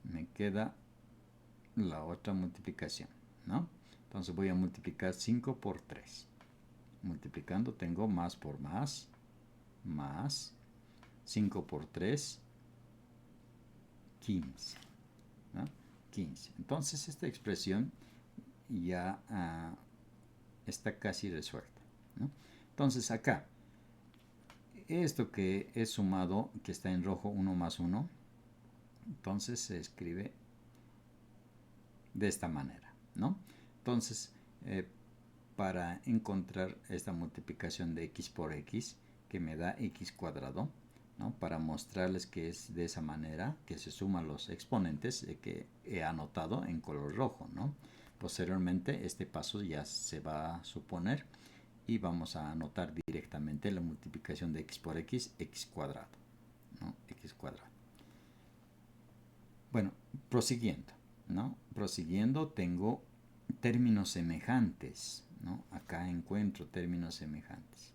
Me queda la otra multiplicación, ¿no? Entonces voy a multiplicar 5 por 3. Multiplicando tengo más por más 5 por 3, 15, ¿no? 15. Entonces esta expresión ya está casi resuelta, ¿no? Entonces acá, esto que he sumado, que está en rojo, 1 más 1, entonces se escribe de esta manera, ¿no? Entonces, para encontrar esta multiplicación de x por x, que me da x cuadrado, ¿no? Para mostrarles que es de esa manera que se suman los exponentes que he anotado en color rojo, ¿no? Posteriormente este paso ya se va a suponer y vamos a anotar directamente la multiplicación de x por x, x cuadrado, ¿no? X cuadrado. Bueno, prosiguiendo, ¿no? Prosiguiendo tengo términos semejantes, ¿no? Acá encuentro términos semejantes.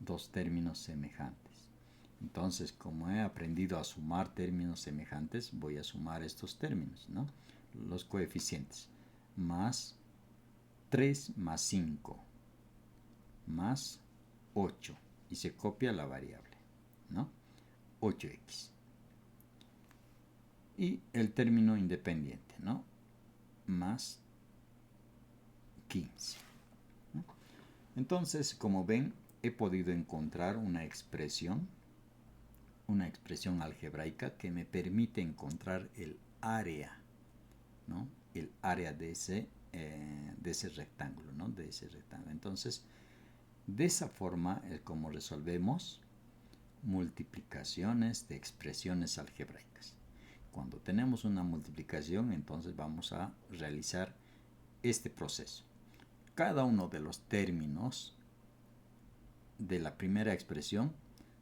Dos términos semejantes. Entonces, como he aprendido a sumar términos semejantes, voy a sumar estos términos, ¿no? Los coeficientes. Más 3 más 5 más 8. Y se copia la variable, ¿no? 8x. Y el término independiente, ¿no? Más 15. ¿No? Entonces, como ven, he podido encontrar una expresión algebraica que me permite encontrar el área, ¿no? El área de ese rectángulo, ¿no? De ese rectángulo. Entonces, de esa forma es como resolvemos multiplicaciones de expresiones algebraicas. Cuando tenemos una multiplicación, entonces vamos a realizar este proceso. Cada uno de los términos de la primera expresión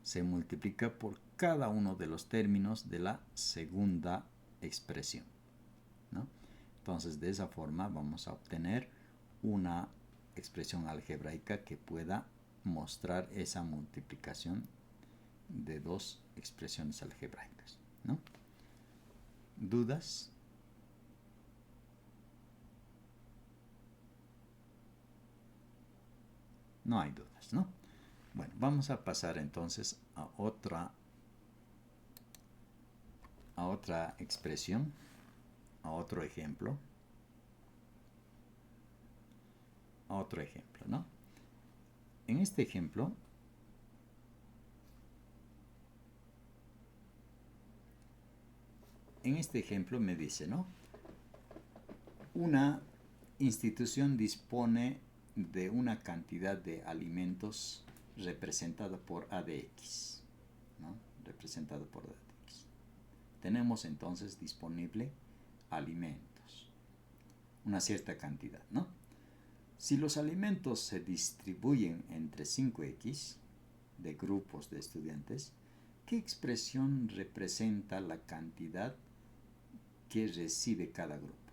se multiplica por cada uno de los términos de la segunda expresión, ¿no? Entonces, de esa forma vamos a obtener una expresión algebraica que pueda mostrar esa multiplicación de dos expresiones algebraicas, ¿no? ¿Dudas? No hay dudas, ¿no? Bueno, vamos a pasar entonces a otra expresión, a otro ejemplo, ¿no? En este ejemplo, me dice, ¿no? Una institución dispone de una cantidad de alimentos representada por A de X, ¿no? Representado por A de X. Tenemos entonces disponible alimentos, una cierta cantidad, ¿no? Si los alimentos se distribuyen entre 5X de grupos de estudiantes, ¿Qué expresión representa la cantidad que recibe cada grupo?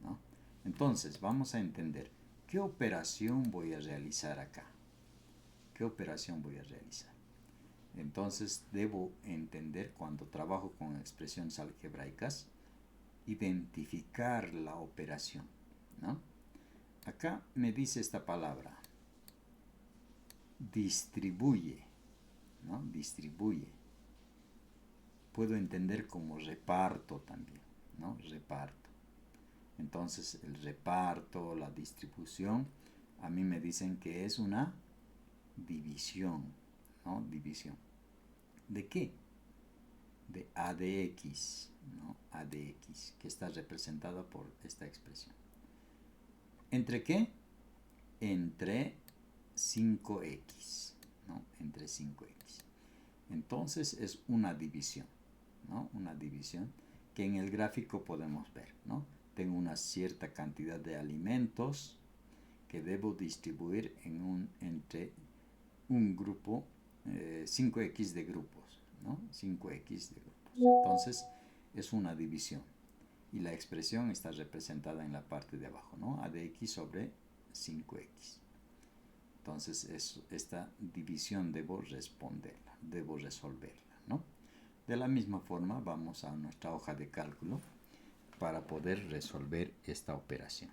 ¿No? Entonces, vamos a entender qué operación voy a realizar acá. ¿Qué operación voy a realizar? Entonces, debo entender cuando trabajo con expresiones algebraicas, identificar la operación, ¿no? Acá me dice esta palabra, distribuye, ¿no? Distribuye. Puedo entender como reparto también, ¿no? Reparto. Entonces, el reparto, la distribución, a mí me dicen que es una división, ¿no? División. ¿De qué? De A de X, ¿no? A de X, que está representada por esta expresión. ¿Entre qué? Entre 5X, ¿no? Entre 5X. Entonces es una división, ¿no? Una división que en el gráfico podemos ver, ¿no? Tengo una cierta cantidad de alimentos que debo distribuir entre un grupo, 5X de grupos, ¿no? 5X de grupos. Entonces es una división y la expresión está representada en la parte de abajo, ¿no? A de X sobre 5X. Entonces esta división debo responderla, debo resolverla, ¿no? De la misma forma vamos a nuestra hoja de cálculo para poder resolver esta operación.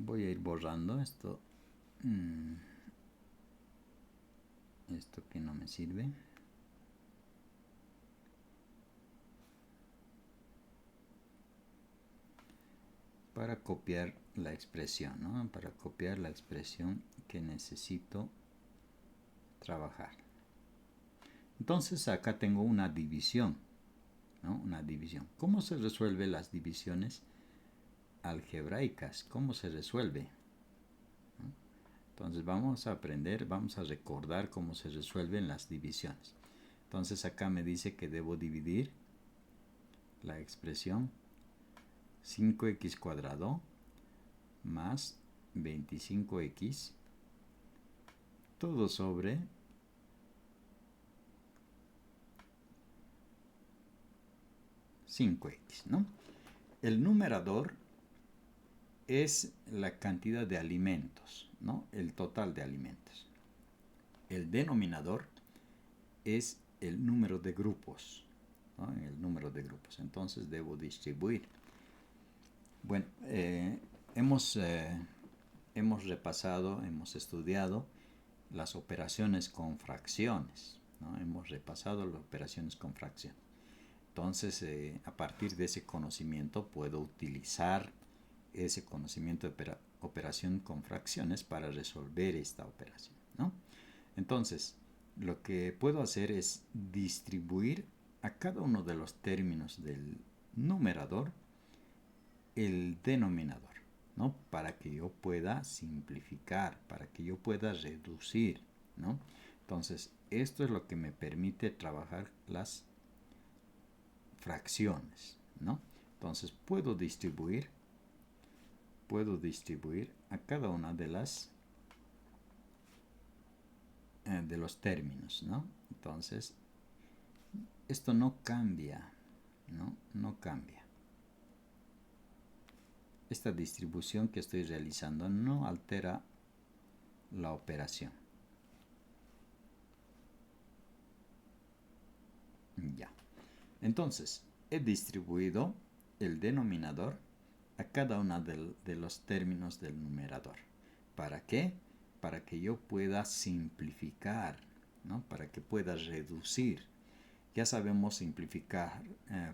Voy a ir borrando esto, esto que no me sirve. Para copiar la expresión, ¿no? Para copiar la expresión que necesito trabajar. Entonces acá tengo una división, ¿no? Una división. ¿Cómo se resuelven las divisiones algebraicas? ¿Cómo se resuelve? ¿No? Entonces vamos a aprender, vamos a recordar cómo se resuelven las divisiones. Entonces acá me dice que debo dividir la expresión 5x cuadrado más 25x todo sobre 5x, ¿no? El numerador es la cantidad de alimentos, ¿no? El total de alimentos. El denominador es el número de grupos, ¿no? El número de grupos. Entonces debo distribuir. Bueno, hemos repasado, hemos estudiado las operaciones con fracciones, ¿no? Hemos repasado las operaciones con fracciones. Entonces, a partir de ese conocimiento puedo utilizar ese conocimiento de operación con fracciones para resolver esta operación, ¿no? Entonces, lo que puedo hacer es distribuir a cada uno de los términos del numerador el denominador, ¿no? Para que yo pueda simplificar, para que yo pueda reducir, ¿no? Entonces, esto es lo que me permite trabajar las fracciones, ¿no? Entonces, puedo distribuir a cada una de las de los términos, ¿no? Entonces, esto no cambia, ¿no? No cambia. Esta distribución que estoy realizando no altera la operación. Ya. Entonces, he distribuido el denominador a cada uno de los términos del numerador. ¿Para qué? Para que yo pueda simplificar, ¿no? Para que pueda reducir. Ya sabemos simplificar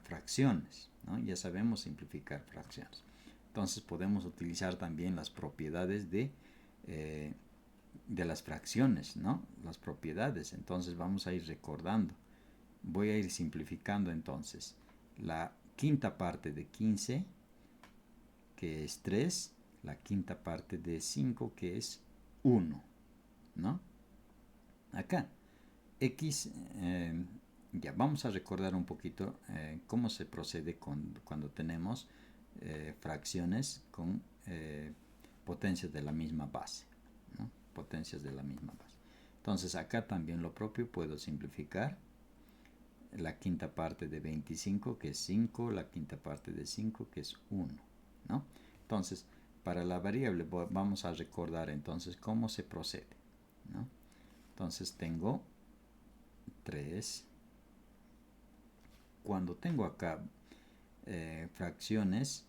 fracciones, ¿no? Ya sabemos simplificar fracciones. Entonces podemos utilizar también las propiedades de las fracciones, ¿no? Las propiedades. Entonces vamos a ir recordando. Voy a ir simplificando entonces. La quinta parte de 15, que es 3, la quinta parte de 5, que es 1, ¿no? Acá, x, ya vamos a recordar un poquito cómo se procede cuando tenemos fracciones con potencias de la misma base, ¿no? Potencias de la misma base. Entonces acá también lo propio, puedo simplificar la quinta parte de 25, que es 5, la quinta parte de 5, que es 1, ¿no? Entonces, para la variable vamos a recordar entonces cómo se procede, ¿no? Entonces tengo 3. Cuando tengo acá fracciones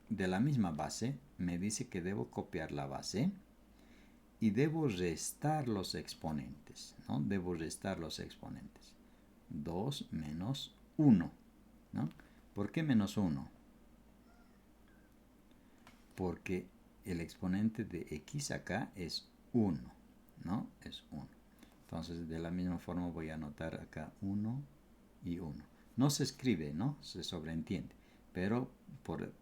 de la misma base, me dice que debo copiar la base y debo restar los exponentes, ¿no? Debo restar los exponentes. 2 menos 1, ¿no? ¿Por qué menos 1? Porque el exponente de x acá es 1, ¿no? Es 1. Entonces, de la misma forma voy a anotar acá 1 y 1. No se escribe, ¿no? Se sobreentiende. Pero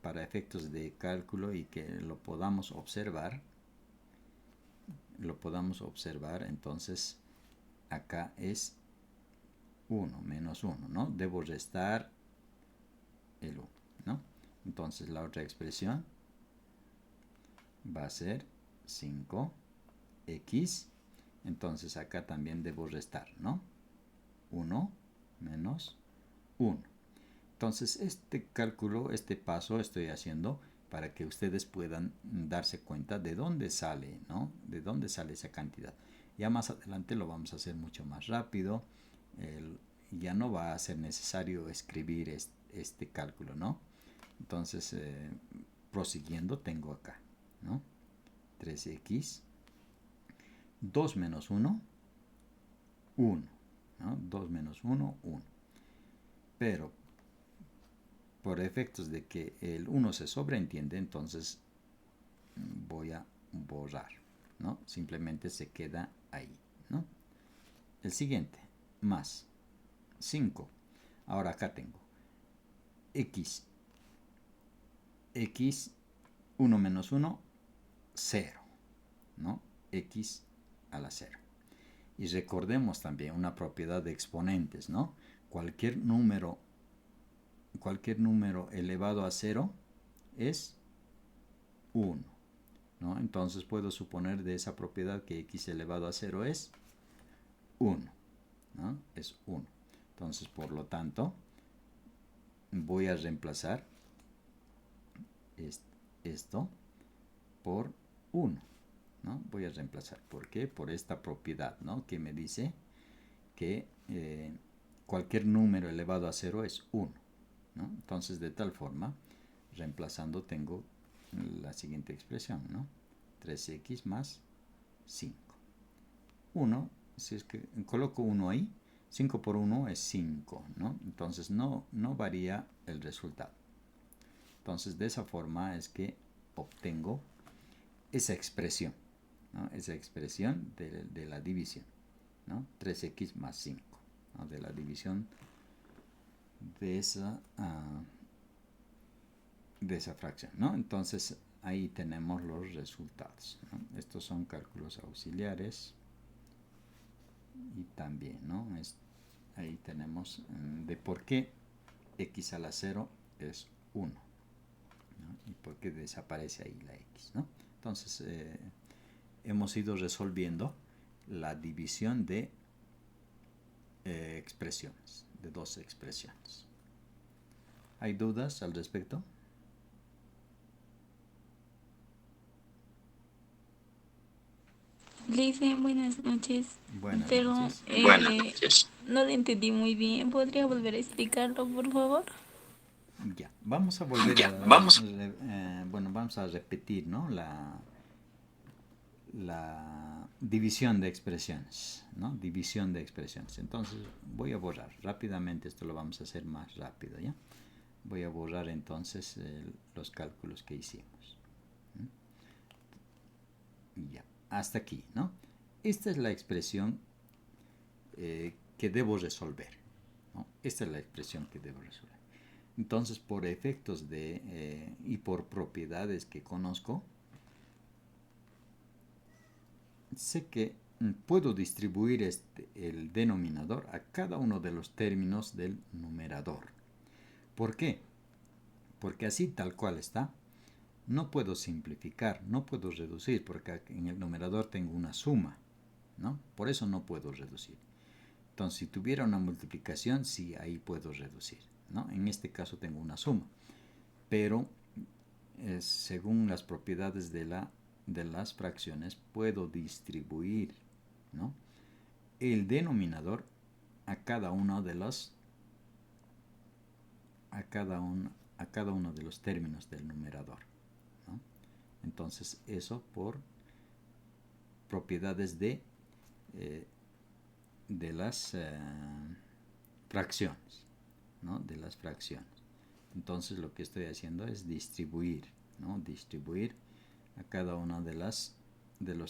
para efectos de cálculo y que lo podamos observar, entonces acá es 1 menos 1, ¿no? Debo restar el 1, ¿no? Entonces la otra expresión va a ser 5x. Entonces acá también debo restar, ¿no? 1 menos 1. Entonces este cálculo, este paso estoy haciendo para que ustedes puedan darse cuenta de dónde sale, ¿no? De dónde sale esa cantidad. Ya más adelante lo vamos a hacer mucho más rápido. Ya no va a ser necesario escribir este cálculo, ¿no? Entonces, prosiguiendo, tengo acá, ¿no? 3x, 2 menos 1, 1, ¿no? 2 menos 1, 1. Pero, por efectos de que el 1 se sobreentiende, entonces voy a borrar, ¿no? Simplemente se queda ahí, ¿no? El siguiente, más 5. Ahora acá tengo x, 1 menos 1, 0, ¿no? X a la 0. Y recordemos también una propiedad de exponentes, ¿no? Cualquier número elevado a 0 es 1, ¿no? Entonces puedo suponer de esa propiedad que x elevado a 0 es 1, ¿no? Es 1. Entonces, por lo tanto, voy a reemplazar esto por 1, ¿no? Voy a reemplazar. ¿Por qué? Por esta propiedad, ¿no? Que me dice que cualquier número elevado a 0 es 1, ¿no? Entonces, de tal forma, reemplazando tengo la siguiente expresión, ¿no? 3x más 5. 1, si es que coloco 1 ahí, 5 por 1 es 5, ¿no? Entonces no varía el resultado. Entonces, de esa forma es que obtengo esa expresión, ¿no? Esa expresión de la división, ¿no? 3x más 5, ¿no? De la división de esa fracción, ¿no? Entonces ahí tenemos los resultados, ¿no? Estos son cálculos auxiliares y también, ¿no? Ahí tenemos de por qué x a la 0 es 1, ¿no? Y por qué desaparece ahí la x, ¿no? Entonces hemos ido resolviendo la división de expresiones, de dos expresiones. ¿Hay dudas al respecto? Le dice buenas noches, Buenas pero noches. no lo entendí muy bien. ¿Podría volver a explicarlo, por favor? Ya, vamos a volver bueno, vamos a repetir, ¿no? La división de expresiones, ¿no? División de expresiones. Entonces voy a borrar rápidamente, esto lo vamos a hacer más rápido, ¿ya? Voy a borrar entonces los cálculos que hicimos. Ya, hasta aquí, ¿no? Esta es la expresión que debo resolver, ¿no? Esta es la expresión que debo resolver. Entonces, por efectos y por propiedades que conozco, sé que puedo distribuir el denominador a cada uno de los términos del numerador. ¿Por qué? Porque así tal cual está, no puedo simplificar, no puedo reducir, porque en el numerador tengo una suma, ¿no? Por eso no puedo reducir. Entonces, si tuviera una multiplicación, sí, ahí puedo reducir, ¿no? En este caso tengo una suma, pero según las propiedades de las fracciones, puedo distribuir, ¿no?, el denominador a cada uno de los términos del numerador, ¿no? Entonces, eso por propiedades de las fracciones, ¿no? De las fracciones. Entonces, lo que estoy haciendo es distribuir, ¿no? Distribuir a cada uno de los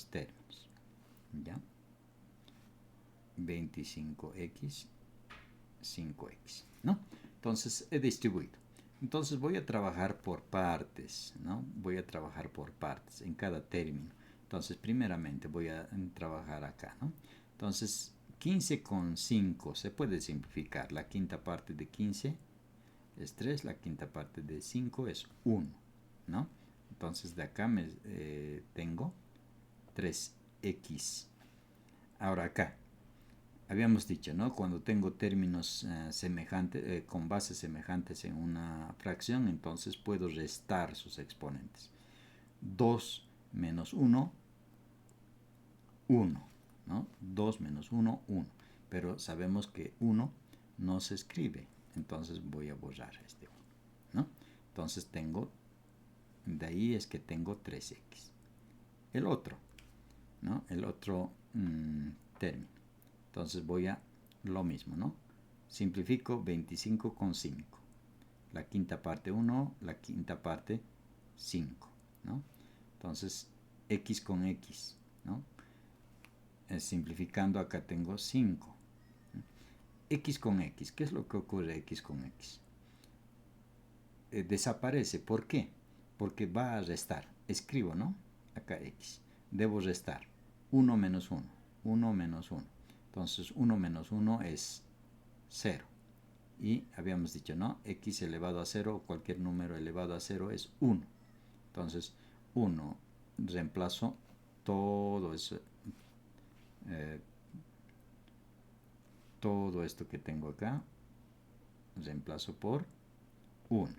términos, ¿ya? 25x, 5x, ¿no? Entonces, he distribuido. Entonces, voy a trabajar por partes, ¿no? Voy a trabajar por partes en cada término. Entonces, primeramente voy a trabajar acá, ¿no? Entonces, 15 con 5 se puede simplificar. La quinta parte de 15 es 3, la quinta parte de 5 es 1, ¿no? Entonces, de acá tengo 3x. Ahora acá, habíamos dicho, ¿no? Cuando tengo términos semejantes, con bases semejantes en una fracción, entonces puedo restar sus exponentes. 2 menos 1, 1, ¿no? 2 menos 1, 1. Pero sabemos que 1 no se escribe, entonces voy a borrar este 1, ¿no? Entonces de ahí es que tengo 3x. El otro, ¿no? El otro término. Entonces voy a lo mismo, ¿no? Simplifico 25 con 5. La quinta parte 1, la quinta parte 5, ¿no? Entonces, x con x, ¿no? Simplificando acá tengo 5. X con x, ¿qué es lo que ocurre x con x? Desaparece, ¿por qué? Porque va a restar. Escribo, ¿no? Acá x. Debo restar 1 menos 1, 1 menos 1. Entonces 1 menos 1 es 0. Y habíamos dicho, ¿no? X elevado a 0 o cualquier número elevado a 0 es 1. Entonces 1, reemplazo todo eso, todo esto que tengo acá, reemplazo por 1,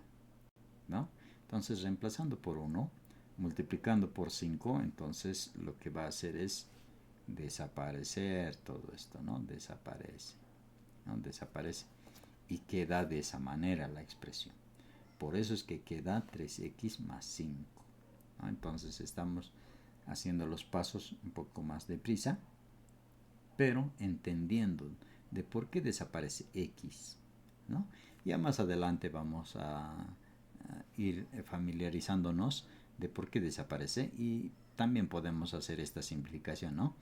¿no? Entonces reemplazando por 1, multiplicando por 5, entonces lo que va a hacer es desaparecer todo esto, ¿no? Desaparece, ¿no? Desaparece y queda de esa manera la expresión. Por eso es que queda 3x más 5, ¿no? Entonces estamos haciendo los pasos un poco más deprisa, pero entendiendo de por qué desaparece x, ¿no? Ya más adelante vamos a ir familiarizándonos de por qué desaparece y también podemos hacer esta simplificación, ¿no?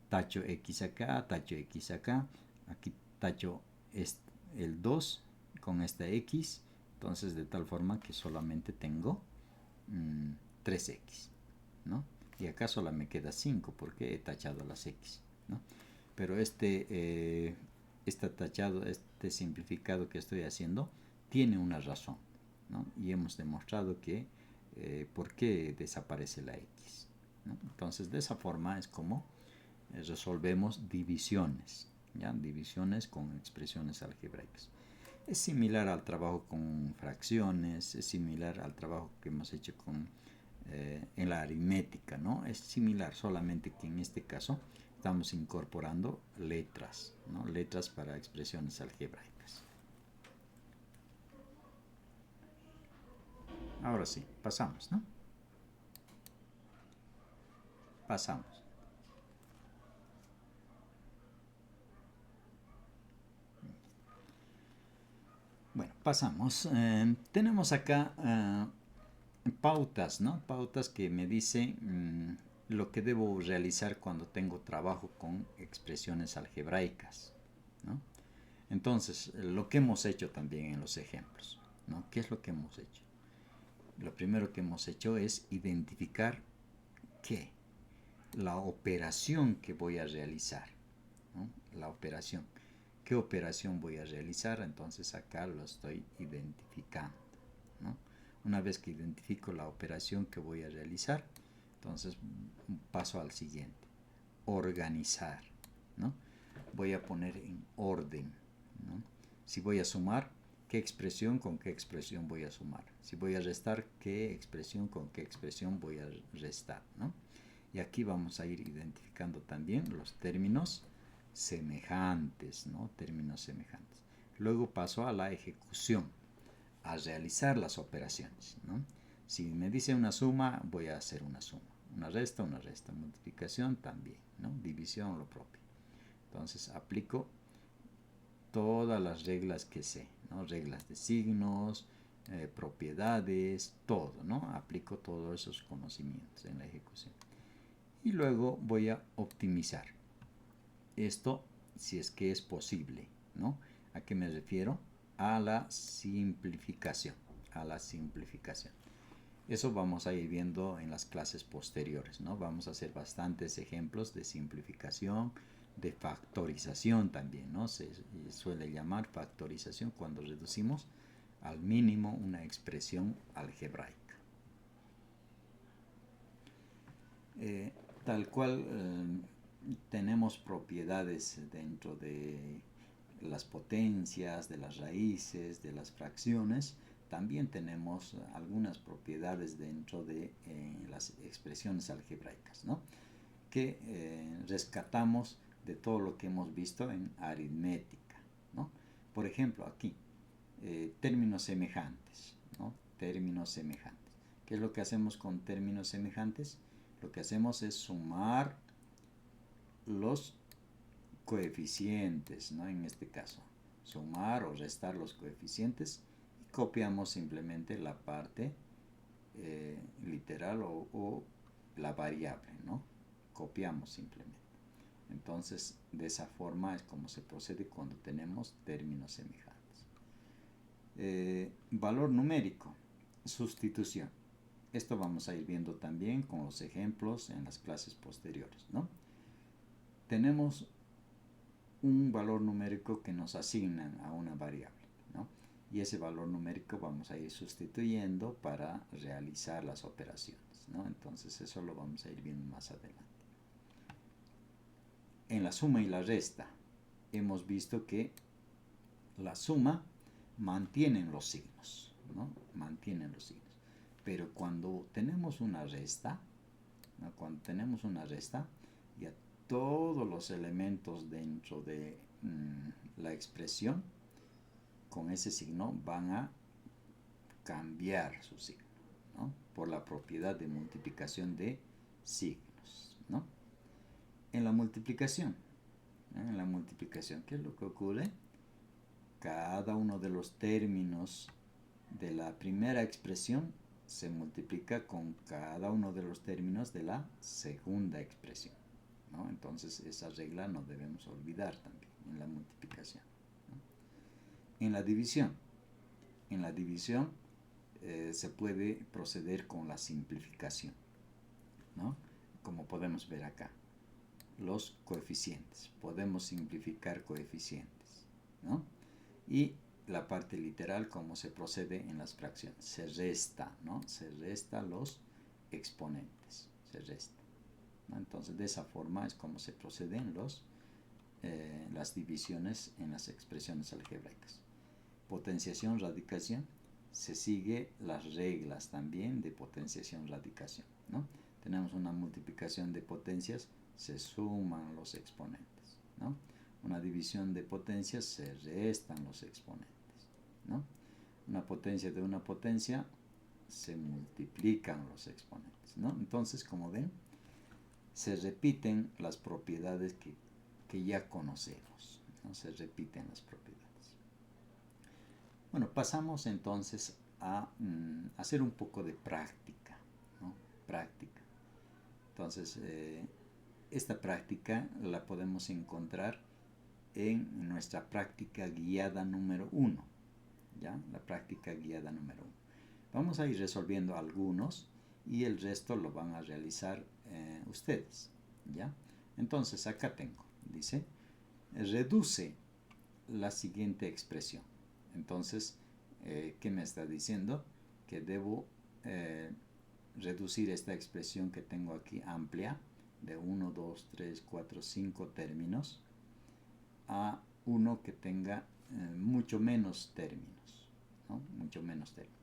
Tacho x acá, tacho x acá, aquí tacho el 2 con esta x, entonces de tal forma que solamente tengo 3x, ¿no? Y acá solo me queda 5 porque he tachado las x, ¿no? Pero este simplificado que estoy haciendo tiene una razón, ¿no? Y hemos demostrado que por qué desaparece la x, ¿no? Entonces de esa forma es como resolvemos divisiones, ¿ya? Divisiones con expresiones algebraicas. Es similar al trabajo con fracciones, es similar al trabajo que hemos hecho en la aritmética, ¿no? Es similar, solamente que en este caso estamos incorporando letras, ¿no? Letras para expresiones algebraicas. Ahora sí, pasamos, ¿no? Pasamos. Bueno, pasamos. Tenemos acá pautas, ¿no? Pautas que me dicen lo que debo realizar cuando tengo trabajo con expresiones algebraicas, ¿no? Entonces, lo que hemos hecho también en los ejemplos, ¿no? ¿Qué es lo que hemos hecho? Lo primero que hemos hecho es identificar qué, la operación que voy a realizar, ¿no? La operación. ¿Qué operación voy a realizar? Entonces acá lo estoy identificando, ¿no? Una vez que identifico la operación que voy a realizar, entonces paso al siguiente, organizar, ¿no? Voy a poner en orden, ¿no? Si voy a sumar, ¿qué expresión con qué expresión voy a sumar? Si voy a restar, ¿qué expresión con qué expresión voy a restar, ¿no? Y aquí vamos a ir identificando también los términos semejantes, ¿no? Términos semejantes. Luego paso a la ejecución, a realizar las operaciones, ¿no? Si me dice una suma, voy a hacer una suma. Una resta, multiplicación también, ¿no? División, lo propio. Entonces aplico todas las reglas que sé, ¿no? Reglas de signos, propiedades, todo, ¿no? Aplico todos esos conocimientos en la ejecución. Y luego voy a optimizar. Esto, si es que es posible, ¿no? ¿A qué me refiero? A la simplificación, a la simplificación. Eso vamos a ir viendo en las clases posteriores, ¿no? Vamos a hacer bastantes ejemplos de simplificación, de factorización también, ¿no? Se suele llamar factorización cuando reducimos al mínimo una expresión algebraica. Tal cual tenemos propiedades dentro de las potencias, de las raíces, de las fracciones, también tenemos algunas propiedades dentro de las expresiones algebraicas, ¿no? Que rescatamos de todo lo que hemos visto en aritmética, ¿no? Por ejemplo, aquí, términos semejantes, ¿no? Términos semejantes. ¿Qué es lo que hacemos con términos semejantes? Lo que hacemos es sumar los coeficientes, ¿no? En este caso, sumar o restar los coeficientes y copiamos simplemente la parte literal o la variable, ¿no? Copiamos simplemente. Entonces, de esa forma es como se procede cuando tenemos términos semejantes. Valor numérico, sustitución. Esto vamos a ir viendo también con los ejemplos en las clases posteriores, ¿no? Tenemos un valor numérico que nos asignan a una variable, ¿no? Y ese valor numérico vamos a ir sustituyendo para realizar las operaciones, ¿no? Entonces eso lo vamos a ir viendo más adelante. En la suma y la resta hemos visto que la suma mantiene los signos, ¿no? Mantienen los signos. Pero cuando tenemos una resta, ¿no? Cuando tenemos una resta, ya todos los elementos dentro de la expresión con ese signo van a cambiar su signo, ¿no? Por la propiedad de multiplicación de signos, ¿no? En la multiplicación, ¿qué es lo que ocurre? Cada uno de los términos de la primera expresión se multiplica con cada uno de los términos de la segunda expresión, ¿no? Entonces esa regla no debemos olvidar también en la multiplicación, ¿no? En la división se puede proceder con la simplificación, ¿no? Como podemos ver acá, los coeficientes, podemos simplificar coeficientes, ¿no? Y la parte literal, como se procede en las fracciones, se resta, ¿no? Se resta los exponentes, se resta, ¿no? Entonces de esa forma es como se proceden las divisiones en las expresiones algebraicas. Potenciación, radicación, se sigue las reglas también de potenciación, radicación, ¿no? Tenemos una multiplicación de potencias, se suman los exponentes, ¿no? Una división de potencias, se restan los exponentes, ¿no? Una potencia de una potencia, se multiplican los exponentes, ¿no? Entonces, como ven, se repiten las propiedades que ya conocemos, ¿no? Se repiten las propiedades. Bueno, pasamos entonces a hacer un poco de práctica, ¿no? Práctica. Entonces, esta práctica la podemos encontrar en nuestra práctica guiada número 1. ¿Ya? La práctica guiada número 1. Vamos a ir resolviendo algunos y el resto lo van a realizar ustedes. ¿Ya? Entonces acá tengo, dice, reduce la siguiente expresión. Entonces, ¿qué me está diciendo? Que debo reducir esta expresión que tengo aquí amplia, de 1, 2, 3, 4, 5 términos, a uno que tenga mucho menos términos, ¿no? Mucho menos términos.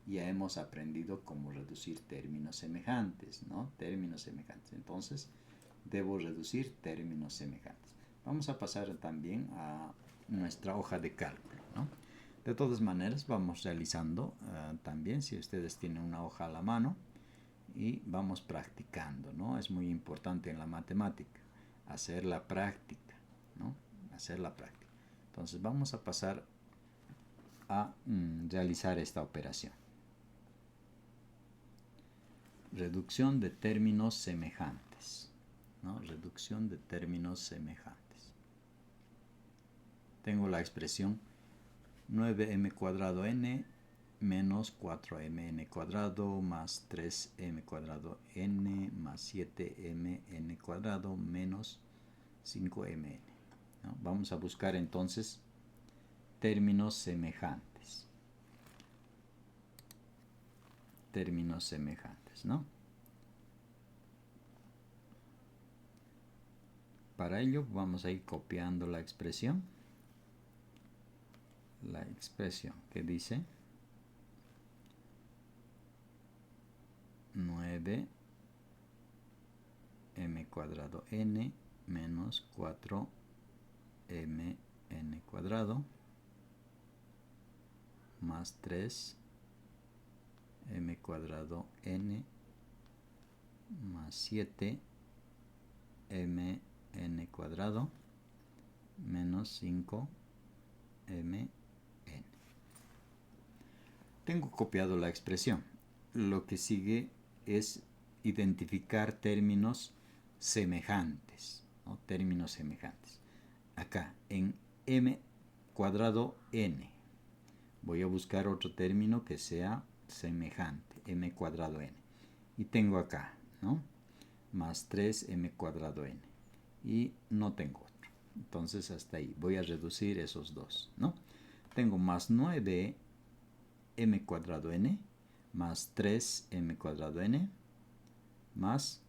Ya hemos aprendido cómo reducir términos semejantes, ¿no? Términos semejantes. Entonces, debo reducir términos semejantes. Vamos a pasar también a nuestra hoja de cálculo, ¿no? De todas maneras, vamos realizando también, si ustedes tienen una hoja a la mano, y vamos practicando, ¿no? Es muy importante en la matemática hacer la práctica, ¿no? Hacer la práctica. Entonces vamos a pasar a realizar esta operación. Reducción de términos semejantes, ¿no? Reducción de términos semejantes. Tengo la expresión 9m cuadrado n menos 4mn cuadrado más 3m cuadrado n más 7mn cuadrado menos 5mn, ¿no? Vamos a buscar entonces términos semejantes. Términos semejantes, ¿no? Para ello vamos a ir copiando la expresión. La expresión que dice 9m cuadrado n menos 4mn cuadrado más 3m cuadrado n más 7mn cuadrado menos 5mn. Tengo copiado la expresión. Lo que sigue es identificar términos semejantes, ¿no? Términos semejantes. Acá, en m cuadrado n, voy a buscar otro término que sea semejante, m cuadrado n. Y tengo acá, ¿no? Más 3m cuadrado n. Y no tengo otro. Entonces, hasta ahí. Voy a reducir esos dos, ¿no? Tengo más 9m cuadrado n más 3m cuadrado n más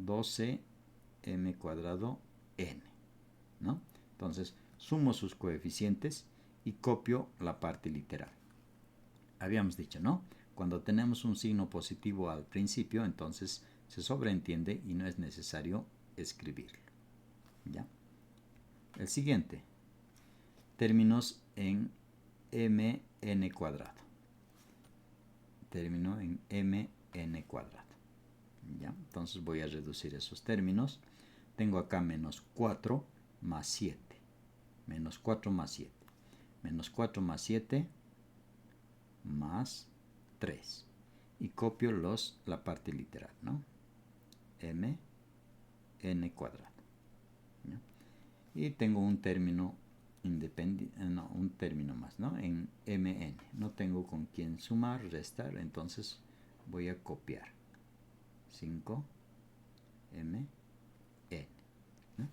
12m cuadrado n, ¿no? Entonces sumo sus coeficientes y copio la parte literal. Habíamos dicho, ¿no? Cuando tenemos un signo positivo al principio, entonces se sobreentiende y no es necesario escribirlo, ¿ya? El siguiente, términos en mn cuadrado. Término en mn cuadrado. ¿Ya? Entonces voy a reducir esos términos. Tengo acá menos 4 más 7. Menos 4 más 7. Menos 4 más 7 más 3. Y copio la parte literal, ¿no? mn cuadrado. ¿Ya? Y tengo un término independiente, no, un término más, ¿no? En mn. No tengo con quién sumar, restar, entonces voy a copiar 5mn, ¿no?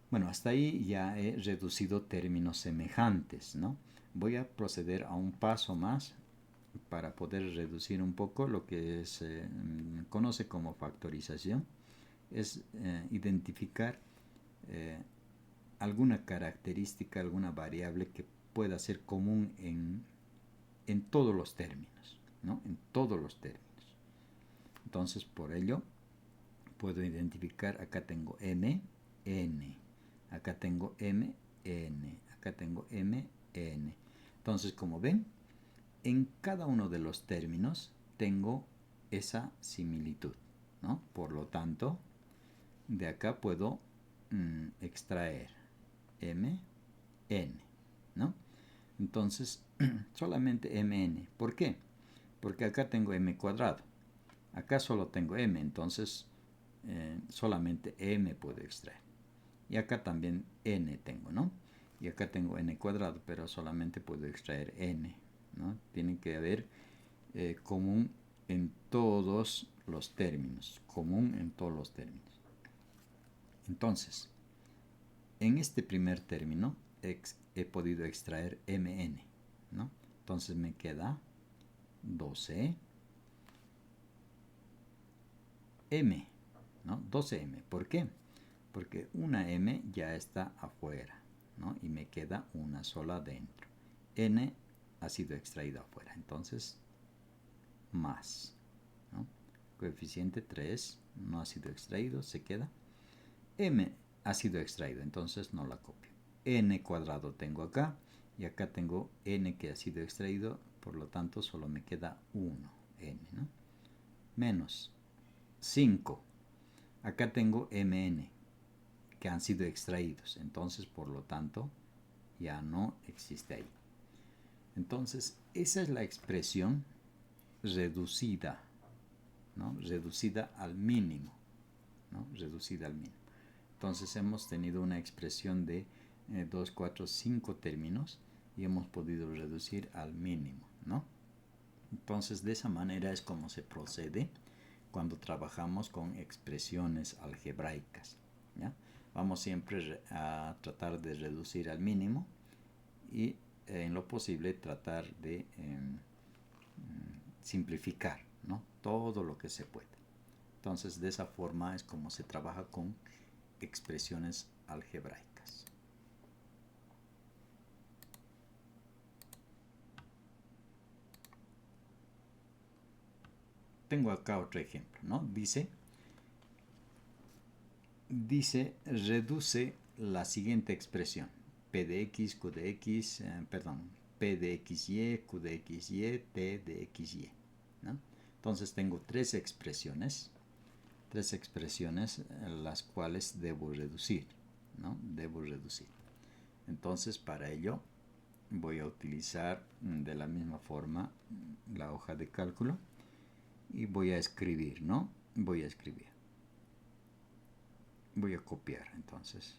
Bueno, hasta ahí ya he reducido términos semejantes, ¿no? Voy a proceder a un paso más para poder reducir un poco lo que se conoce como factorización. Es identificar alguna característica, alguna variable que pueda ser común en todos los términos, ¿no? En todos los términos. Entonces, por ello, puedo identificar, acá tengo m, n, acá tengo m, n, acá tengo m, n. Entonces, como ven, en cada uno de los términos tengo esa similitud, ¿no? Por lo tanto, de acá puedo extraer m, n, ¿no? Entonces, solamente mn. ¿Por qué? Porque acá tengo m cuadrado. Acá solo tengo m, entonces solamente m puedo extraer. Y acá también n tengo, ¿no? Y acá tengo n cuadrado, pero solamente puedo extraer n, ¿no? Tiene que haber común en todos los términos. Común en todos los términos. Entonces, en este primer término he podido extraer mn, ¿no? Entonces me queda 12m, ¿no? 12m. ¿Por qué? Porque una m ya está afuera, ¿no? Y me queda una sola dentro. N ha sido extraída afuera, entonces más, ¿no? Coeficiente 3 no ha sido extraído, se queda. M ha sido extraído, entonces no la copio. N cuadrado tengo acá y acá tengo n que ha sido extraído, por lo tanto solo me queda 1, n, ¿no? Menos 5. Acá tengo mn que han sido extraídos, entonces por lo tanto ya no existe ahí. Entonces esa es la expresión reducida, ¿no? Reducida al mínimo, ¿no? Reducida al mínimo. Entonces hemos tenido una expresión de 2, 4, 5 términos y hemos podido reducir al mínimo, ¿no? Entonces de esa manera es como se procede cuando trabajamos con expresiones algebraicas, ¿ya? Vamos siempre a tratar de reducir al mínimo y en lo posible tratar de simplificar, ¿no? Todo lo que se pueda. Entonces de esa forma es como se trabaja con expresiones algebraicas. Tengo acá otro ejemplo, ¿no? Dice reduce la siguiente expresión: p de x, q de x, p de xy, q de xy, t de xy, ¿no? Entonces tengo tres expresiones las cuales debo reducir, ¿no? Debo reducir. Entonces para ello voy a utilizar de la misma forma la hoja de cálculo y voy a escribir, ¿no? Voy a copiar, entonces.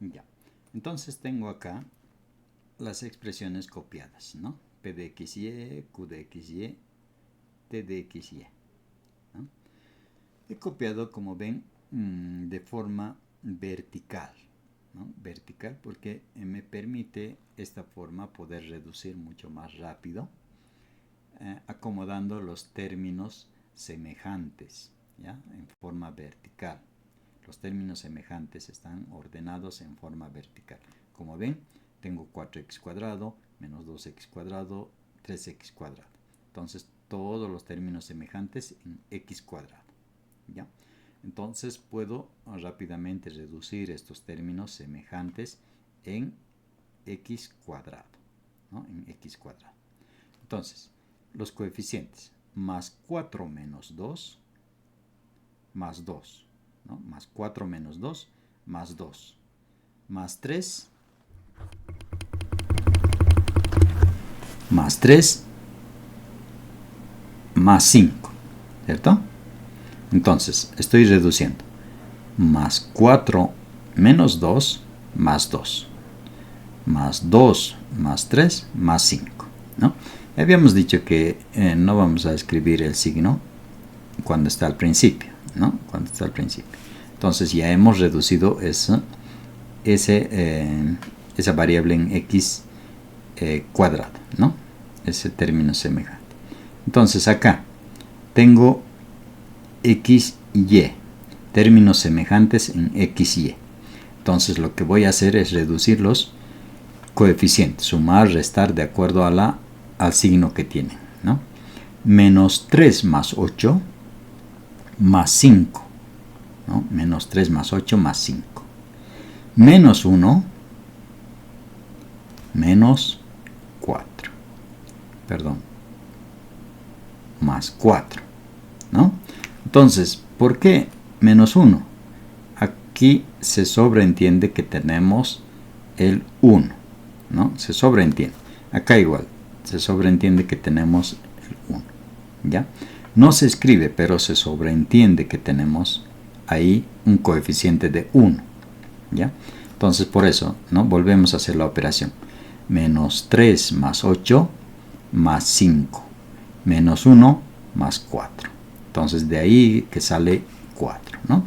Ya. Entonces tengo acá las expresiones copiadas, ¿no? P de xy, Q de xy, T de xy, ¿no? He copiado, como ven, de forma vertical, ¿no? Vertical porque me permite esta forma poder reducir mucho más rápido, acomodando los términos semejantes, ¿ya? En forma vertical. Los términos semejantes están ordenados en forma vertical. Como ven, tengo 4x cuadrado, menos 2x cuadrado, 3x cuadrado. Entonces, todos los términos semejantes en x cuadrado, ¿ya? Entonces, puedo rápidamente reducir estos términos semejantes en x cuadrado, ¿no? En x cuadrado. Entonces, los coeficientes, más 4 menos 2, más 2. ¿No? Más 4 menos 2, más 2, más 3, más 3, más 5, ¿cierto? Entonces, estoy reduciendo. Más 4 menos 2, más 2, más 2, más 3, más 5, ¿no? Habíamos dicho que no vamos a escribir el signo cuando está al principio, ¿no? Cuando está al principio. Entonces ya hemos reducido esa variable en x cuadrado, ¿no? Ese término semejante. Entonces acá tengo xy. términos semejantes en x y. Entonces lo que voy a hacer es reducir los coeficientes, sumar, restar de acuerdo a al signo que tienen, ¿no? Menos 3 más 8 más 5, ¿no? Menos 3 más 8 más 5. Menos 1 menos 4. Perdón. Más 4, ¿no? Entonces, ¿por qué menos 1? Aquí se sobreentiende que tenemos el 1, ¿no? Se sobreentiende. Acá igual, se sobreentiende que tenemos el 1, ¿ya? No se escribe, pero se sobreentiende que tenemos ahí un coeficiente de 1, ¿ya? Entonces, por eso, ¿no? Volvemos a hacer la operación. Menos 3 más 8 más 5. Menos 1 más 4. Entonces, de ahí que sale 4, ¿no?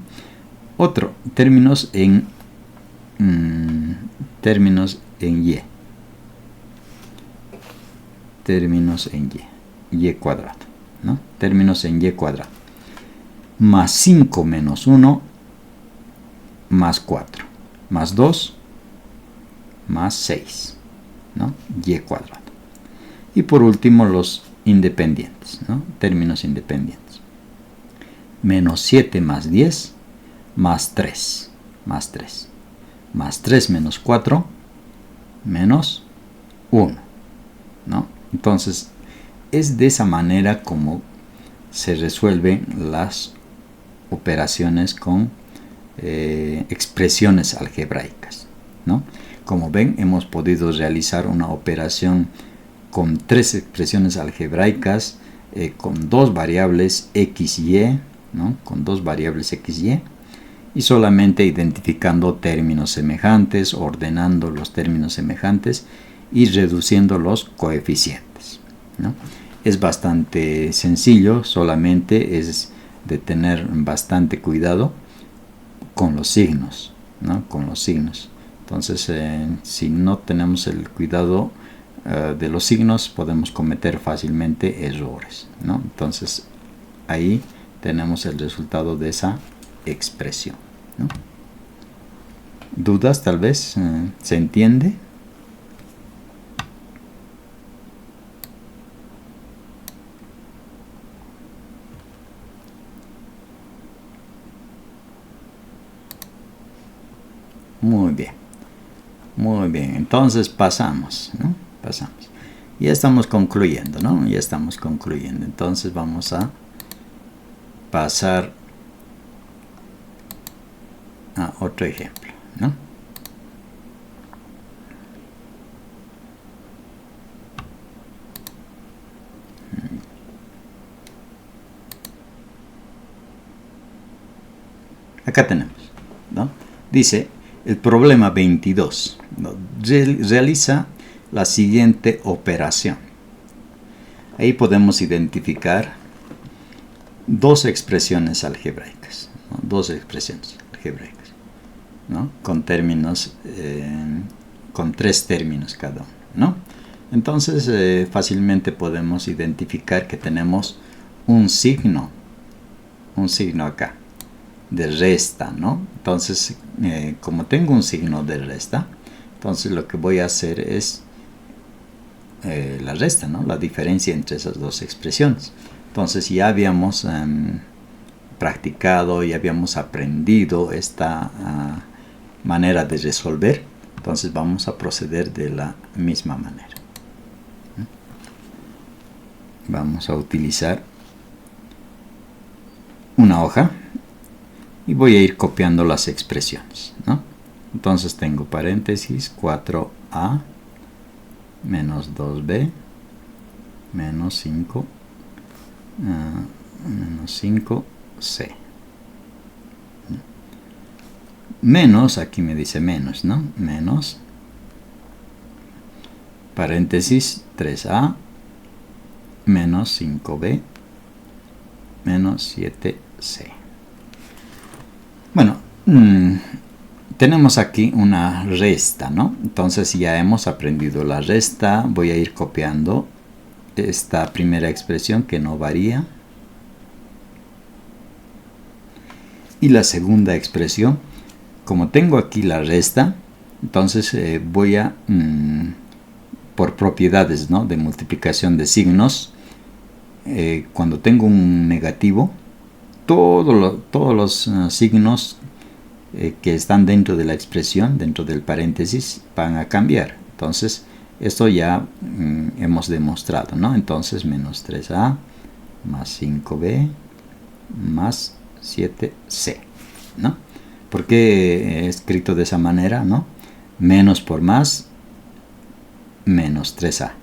Otro, términos en y. Términos en y cuadrado, ¿no? Términos en y cuadrado. Más 5 menos 1 más 4. Más 2 más 6, ¿no? Y cuadrado. Y por último los independientes, ¿no? Términos independientes. Menos 7 más 10 más 3. Más 3. Más 3 menos 4 menos 1, ¿no? Entonces, es de esa manera como se resuelven las operaciones con expresiones algebraicas, ¿no? Como ven, hemos podido realizar una operación con 3 expresiones algebraicas con 2 variables x y, ¿no? Con 2 variables x y solamente identificando términos semejantes, ordenando los términos semejantes y reduciendo los coeficientes, ¿no? Es bastante sencillo, solamente es de tener bastante cuidado con los signos, ¿no? Con los signos. Entonces, si no tenemos el cuidado de los signos, podemos cometer fácilmente errores, ¿no? Entonces, ahí tenemos el resultado de esa expresión, ¿no? ¿Dudas tal vez? ¿Se entiende? Muy bien. Muy bien. Entonces pasamos, ¿no? Pasamos. Ya estamos concluyendo, ¿no? Ya estamos concluyendo. Entonces vamos a pasar a otro ejemplo, ¿no? Acá tenemos, ¿no? Dice, el problema 22, ¿no? Realiza la siguiente operación. Ahí podemos identificar dos expresiones algebraicas, ¿no? Dos expresiones algebraicas, ¿no? Con términos, con 3 términos cada uno, ¿no? Entonces, fácilmente podemos identificar que tenemos un signo acá de resta, ¿no? Entonces, como tengo un signo de resta, entonces lo que voy a hacer es la resta, ¿no? La diferencia entre esas dos expresiones. Entonces ya habíamos practicado, ya habíamos aprendido esta manera de resolver. Entonces vamos a proceder de la misma manera. Vamos a utilizar una hoja y voy a ir copiando las expresiones, ¿no? Entonces tengo paréntesis 4a menos 2b menos 5 menos 5c menos, aquí me dice menos, ¿no? Menos paréntesis 3a menos 5b menos 7c. Bueno, tenemos aquí una resta, ¿no? Entonces ya hemos aprendido la resta. Voy a ir copiando esta primera expresión que no varía. Y la segunda expresión, como tengo aquí la resta, entonces voy a, por propiedades, ¿no?, de multiplicación de signos, cuando tengo un negativo, todos los signos que están dentro de la expresión, dentro del paréntesis, van a cambiar. Entonces, esto ya hemos demostrado, ¿no? Entonces, menos 3a más 5b más 7c, ¿no? ¿Por qué he escrito de esa manera, no? Menos por más, menos 3a.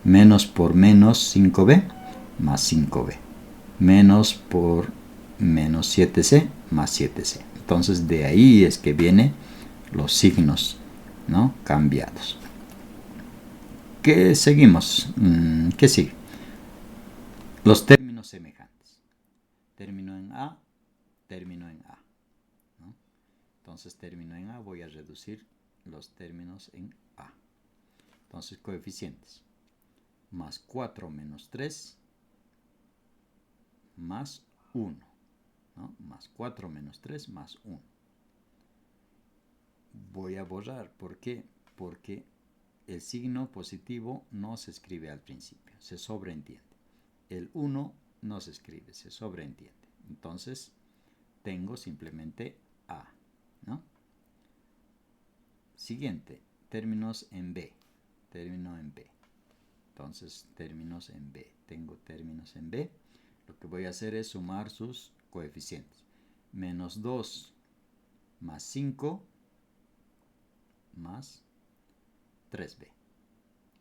Menos por menos 5b, más 5b. Menos por menos 7c, más 7c. Entonces, de ahí es que vienen los signos, ¿no?, cambiados. ¿Qué seguimos? ¿Qué sigue? Los términos semejantes. Término en A, término en A, ¿no? Entonces, término en A, voy a reducir los términos en A. Entonces, coeficientes. Más 4 menos 3 más 1, ¿no? Más 4 menos 3 más 1. Voy a borrar. ¿Por qué? Porque el signo positivo no se escribe al principio, se sobreentiende. El 1 no se escribe, se sobreentiende. Entonces, tengo simplemente A, ¿no? Siguiente, términos en B. Término en B. Entonces, términos en B. Tengo términos en B. Lo que voy a hacer es sumar sus coeficientes. Menos 2 más 5 más 3b,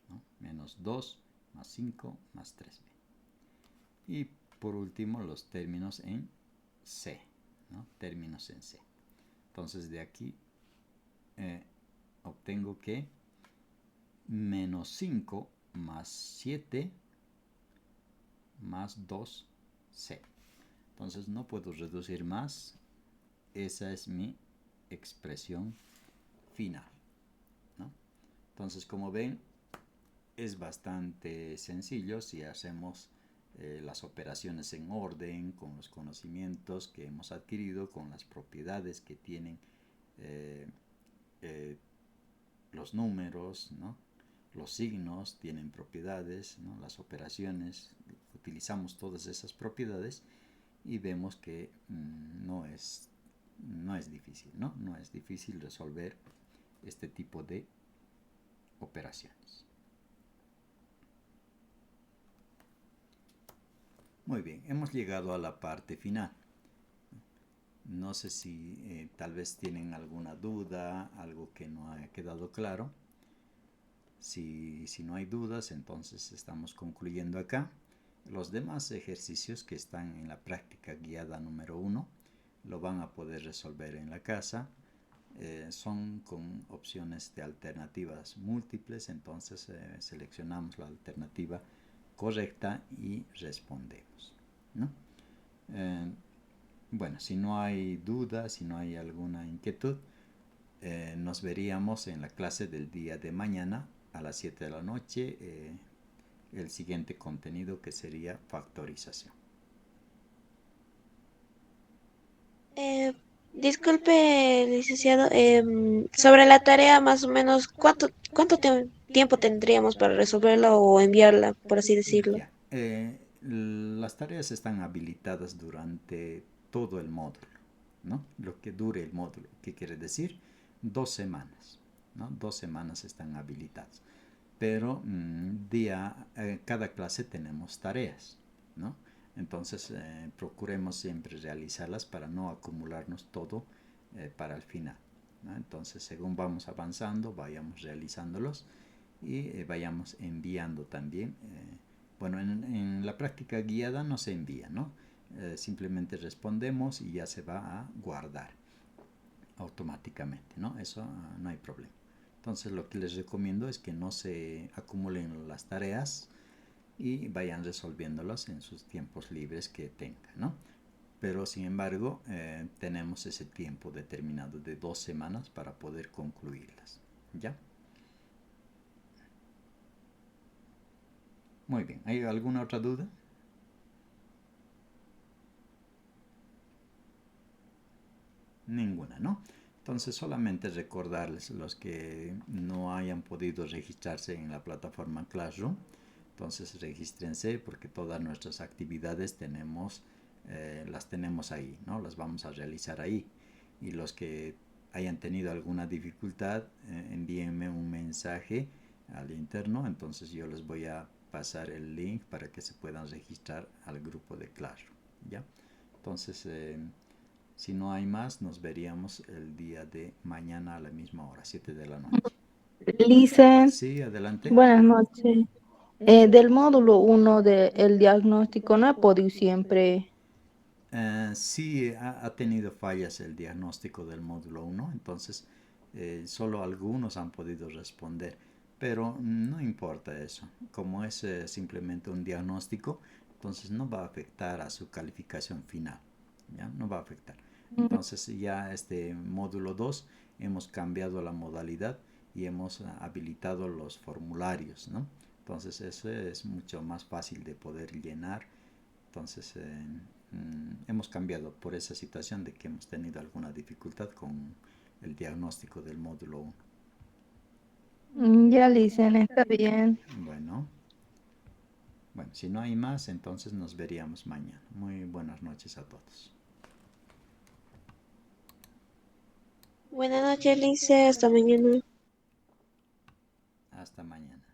¿no? Menos 2 más 5 más 3b. Y por último, los términos en C, ¿no? Términos en C. Entonces, de aquí obtengo que menos 5 más 7 más 2c. Entonces, no puedo reducir más. Esa es mi expresión final, ¿no? Entonces, como ven, es bastante sencillo si hacemos las operaciones en orden, con los conocimientos que hemos adquirido, con las propiedades que tienen los números, ¿no? Los signos tienen propiedades, ¿no? Las operaciones, utilizamos todas esas propiedades y vemos que no es difícil, ¿no? No es difícil resolver este tipo de operaciones. Muy bien, hemos llegado a la parte final. No sé si tal vez tienen alguna duda, algo que no haya quedado claro. Si no hay dudas, entonces estamos concluyendo acá. Los demás ejercicios que están en la práctica guiada número 1 lo van a poder resolver en la casa. Son con opciones de alternativas múltiples, entonces seleccionamos la alternativa correcta y respondemos, ¿no? Bueno, si no hay duda, si no hay alguna inquietud, nos veríamos en la clase del día de mañana a las 7 de la noche, el siguiente contenido que sería factorización. Disculpe, licenciado, sobre la tarea, más o menos, ¿cuánto tiempo tendríamos para resolverla o enviarla, por así decirlo? Ya, las tareas están habilitadas durante todo el módulo, ¿no? Lo que dure el módulo, ¿qué quiere decir? 2 semanas, ¿no? 2 semanas están habilitadas. Pero cada clase tenemos tareas, ¿no? Entonces procuremos siempre realizarlas para no acumularnos todo para el final, ¿no? Entonces, según vamos avanzando, vayamos realizándolos y vayamos enviando también. Bueno, en la práctica guiada no se envía, ¿no? Simplemente respondemos y ya se va a guardar automáticamente, ¿no? Eso no hay problema. Entonces, lo que les recomiendo es que no se acumulen las tareas y vayan resolviéndolas en sus tiempos libres que tengan, ¿no? Pero, sin embargo, tenemos ese tiempo determinado de 2 semanas para poder concluirlas, ¿ya? Muy bien. ¿Hay alguna otra duda? Ninguna, ¿no? Entonces solamente recordarles los que no hayan podido registrarse en la plataforma Classroom, entonces regístrense porque todas nuestras actividades las tenemos ahí, ¿no? Las vamos a realizar ahí. Y los que hayan tenido alguna dificultad, envíenme un mensaje al interno, entonces yo les voy a pasar el link para que se puedan registrar al grupo de Classroom, ¿ya? Entonces, si no hay más, nos veríamos el día de mañana a la misma hora, 7 de la noche. Licen, Sí, adelante. buenas noches. Del módulo 1 del diagnóstico no he podido siempre. Sí, ha tenido fallas el diagnóstico del módulo 1, entonces solo algunos han podido responder, pero no importa eso, como es simplemente un diagnóstico, entonces no va a afectar a su calificación final, ¿ya? No va a afectar. Entonces ya este módulo 2 hemos cambiado la modalidad y hemos habilitado los formularios, ¿no? Entonces eso es mucho más fácil de poder llenar. Entonces hemos cambiado por esa situación de que hemos tenido alguna dificultad con el diagnóstico del módulo 1. Ya, Licen, está bien. Bueno, bueno, si no hay más, entonces nos veríamos mañana. Muy buenas noches a todos. Buenas noches, Lice. Hasta mañana. Hasta mañana.